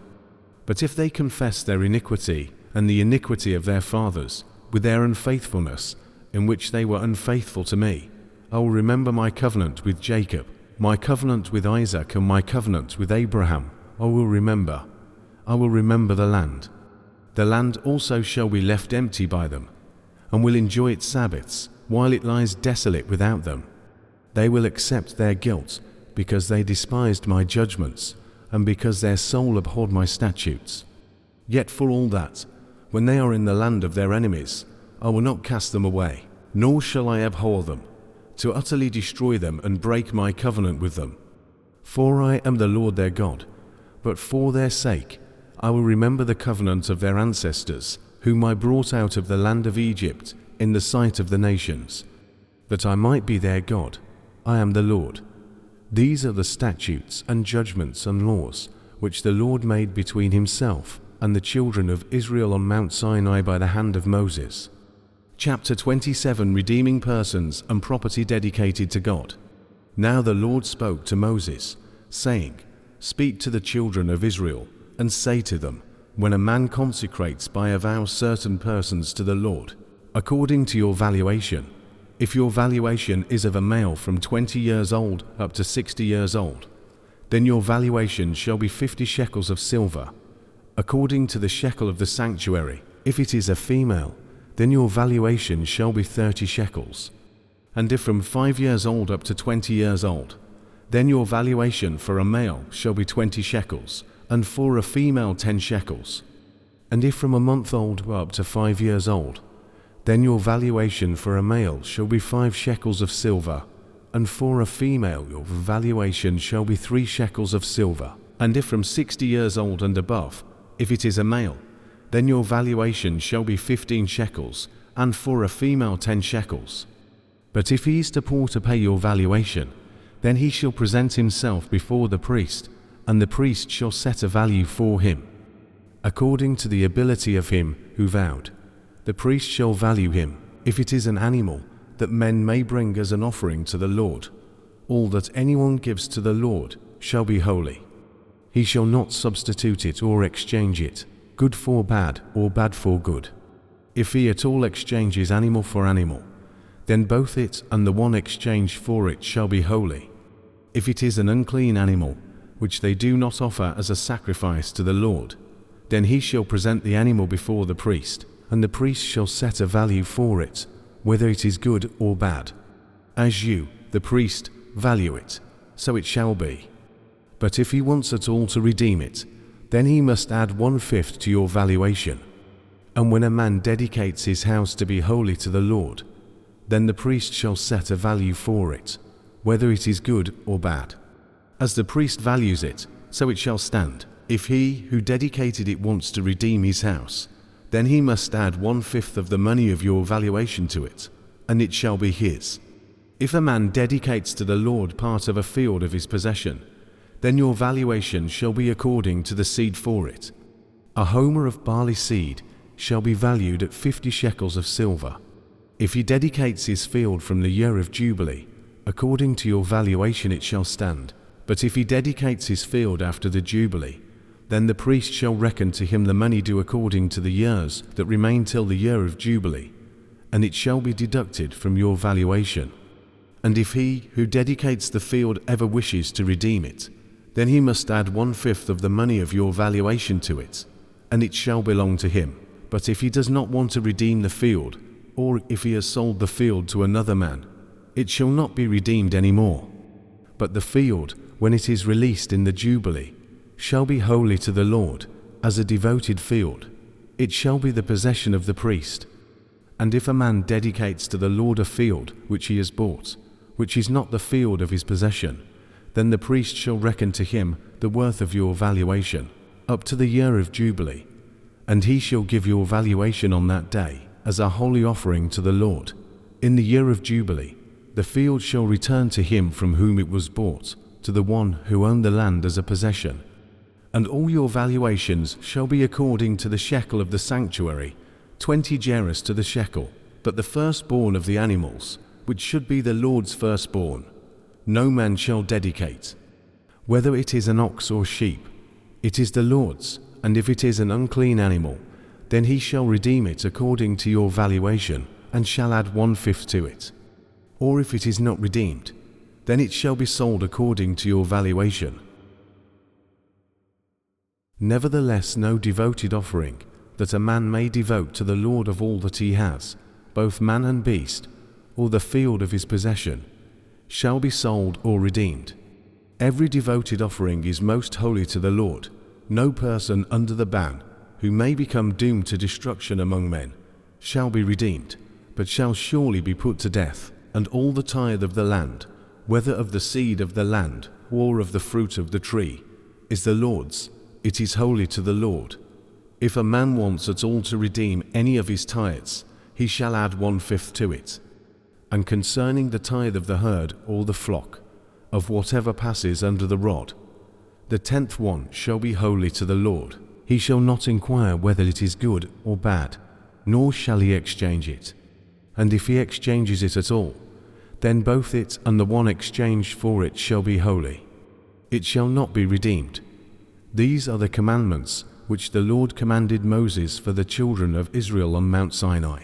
But if they confess their iniquity and the iniquity of their fathers, with their unfaithfulness, in which they were unfaithful to me, I will remember my covenant with Jacob, my covenant with Isaac, and my covenant with Abraham. I will remember the land. The land also shall be left empty by them, and will enjoy its Sabbaths, while it lies desolate without them. They will accept their guilt, because they despised my judgments, and because their soul abhorred my statutes. Yet for all that, when they are in the land of their enemies, I will not cast them away, nor shall I abhor them, to utterly destroy them and break my covenant with them. For I am the Lord their God, but for their sake I will remember the covenant of their ancestors, whom I brought out of the land of Egypt in the sight of the nations, that I might be their God. I am the Lord. These are the statutes and judgments and laws which the Lord made between himself and the children of Israel on Mount Sinai by the hand of Moses. Chapter 27, Redeeming persons and property dedicated to God. Now the Lord spoke to Moses, saying, Speak to the children of Israel, and say to them, When a man consecrates by a vow certain persons to the Lord, according to your valuation, if your valuation is of a male from 20 years old up to 60 years old, then your valuation shall be 50 shekels of silver, according to the shekel of the sanctuary. If it is a female, then your valuation shall be 30 shekels. And if from 5 years old up to 20 years old, then your valuation for a male shall be 20 shekels, and for a female 10 shekels. And if from a month old up to 5 years old, then your valuation for a male shall be 5 shekels of silver, and for a female your valuation shall be 3 shekels of silver. And if from 60 years old and above, if it is a male, then your valuation shall be 15 shekels, and for a female 10 shekels. But if he is too poor to pay your valuation, then he shall present himself before the priest, and the priest shall set a value for him. according to the ability of him who vowed. The priest shall value him, if it is an animal that men may bring as an offering to the Lord. All that anyone gives to the Lord shall be holy. He shall not substitute it or exchange it, good for bad or bad for good. If he at all exchanges animal for animal, then both it and the one exchanged for it shall be holy. If it is an unclean animal, which they do not offer as a sacrifice to the Lord, then he shall present the animal before the priest, and the priest shall set a value for it, whether it is good or bad. As you, the priest, value it, so it shall be. But if he wants at all to redeem it, then he must add 1/5 to your valuation. And when a man dedicates his house to be holy to the Lord, then the priest shall set a value for it, whether it is good or bad. As the priest values it, so it shall stand. If he who dedicated it wants to redeem his house, then he must add 1/5 of the money of your valuation to it, and it shall be his. If a man dedicates to the Lord part of a field of his possession, then your valuation shall be according to the seed for it. A homer of barley seed shall be valued at 50 shekels of silver. If he dedicates his field from the year of Jubilee, according to your valuation it shall stand. But if he dedicates his field after the Jubilee, then the priest shall reckon to him the money due according to the years that remain till the year of Jubilee, and it shall be deducted from your valuation. And if he who dedicates the field ever wishes to redeem it, then he must add 1/5 of the money of your valuation to it, and it shall belong to him. But if he does not want to redeem the field, or if he has sold the field to another man, it shall not be redeemed any more. But the field, when it is released in the Jubilee, shall be holy to the Lord, as a devoted field. It shall be the possession of the priest. And if a man dedicates to the Lord a field which he has bought, which is not the field of his possession, then the priest shall reckon to him the worth of your valuation, up to the year of Jubilee, and he shall give your valuation on that day as a holy offering to the Lord. In the year of Jubilee, the field shall return to him from whom it was bought, to the one who owned the land as a possession. And all your valuations shall be according to the shekel of the sanctuary, 20 gerahs to the shekel. But the firstborn of the animals, which should be the Lord's firstborn, no man shall dedicate. Whether it is an ox or sheep, it is the Lord's, and if it is an unclean animal, then he shall redeem it according to your valuation, and shall add 1/5 to it. Or if it is not redeemed, then it shall be sold according to your valuation. Nevertheless, no devoted offering that a man may devote to the Lord of all that he has, both man and beast, or the field of his possession, shall be sold or redeemed. Every devoted offering is most holy to the Lord. No person under the ban, who may become doomed to destruction among men, shall be redeemed, but shall surely be put to death. And all the tithe of the land, whether of the seed of the land or of the fruit of the tree, is the Lord's. It is holy to the Lord. If a man wants at all to redeem any of his tithes, he shall add 1/5 to it. And concerning the tithe of the herd or the flock, of whatever passes under the rod, the 10th one shall be holy to the Lord. He shall not inquire whether it is good or bad, nor shall he exchange it. And if he exchanges it at all, then both it and the one exchanged for it shall be holy. It shall not be redeemed. These are the commandments which the Lord commanded Moses for the children of Israel on Mount Sinai.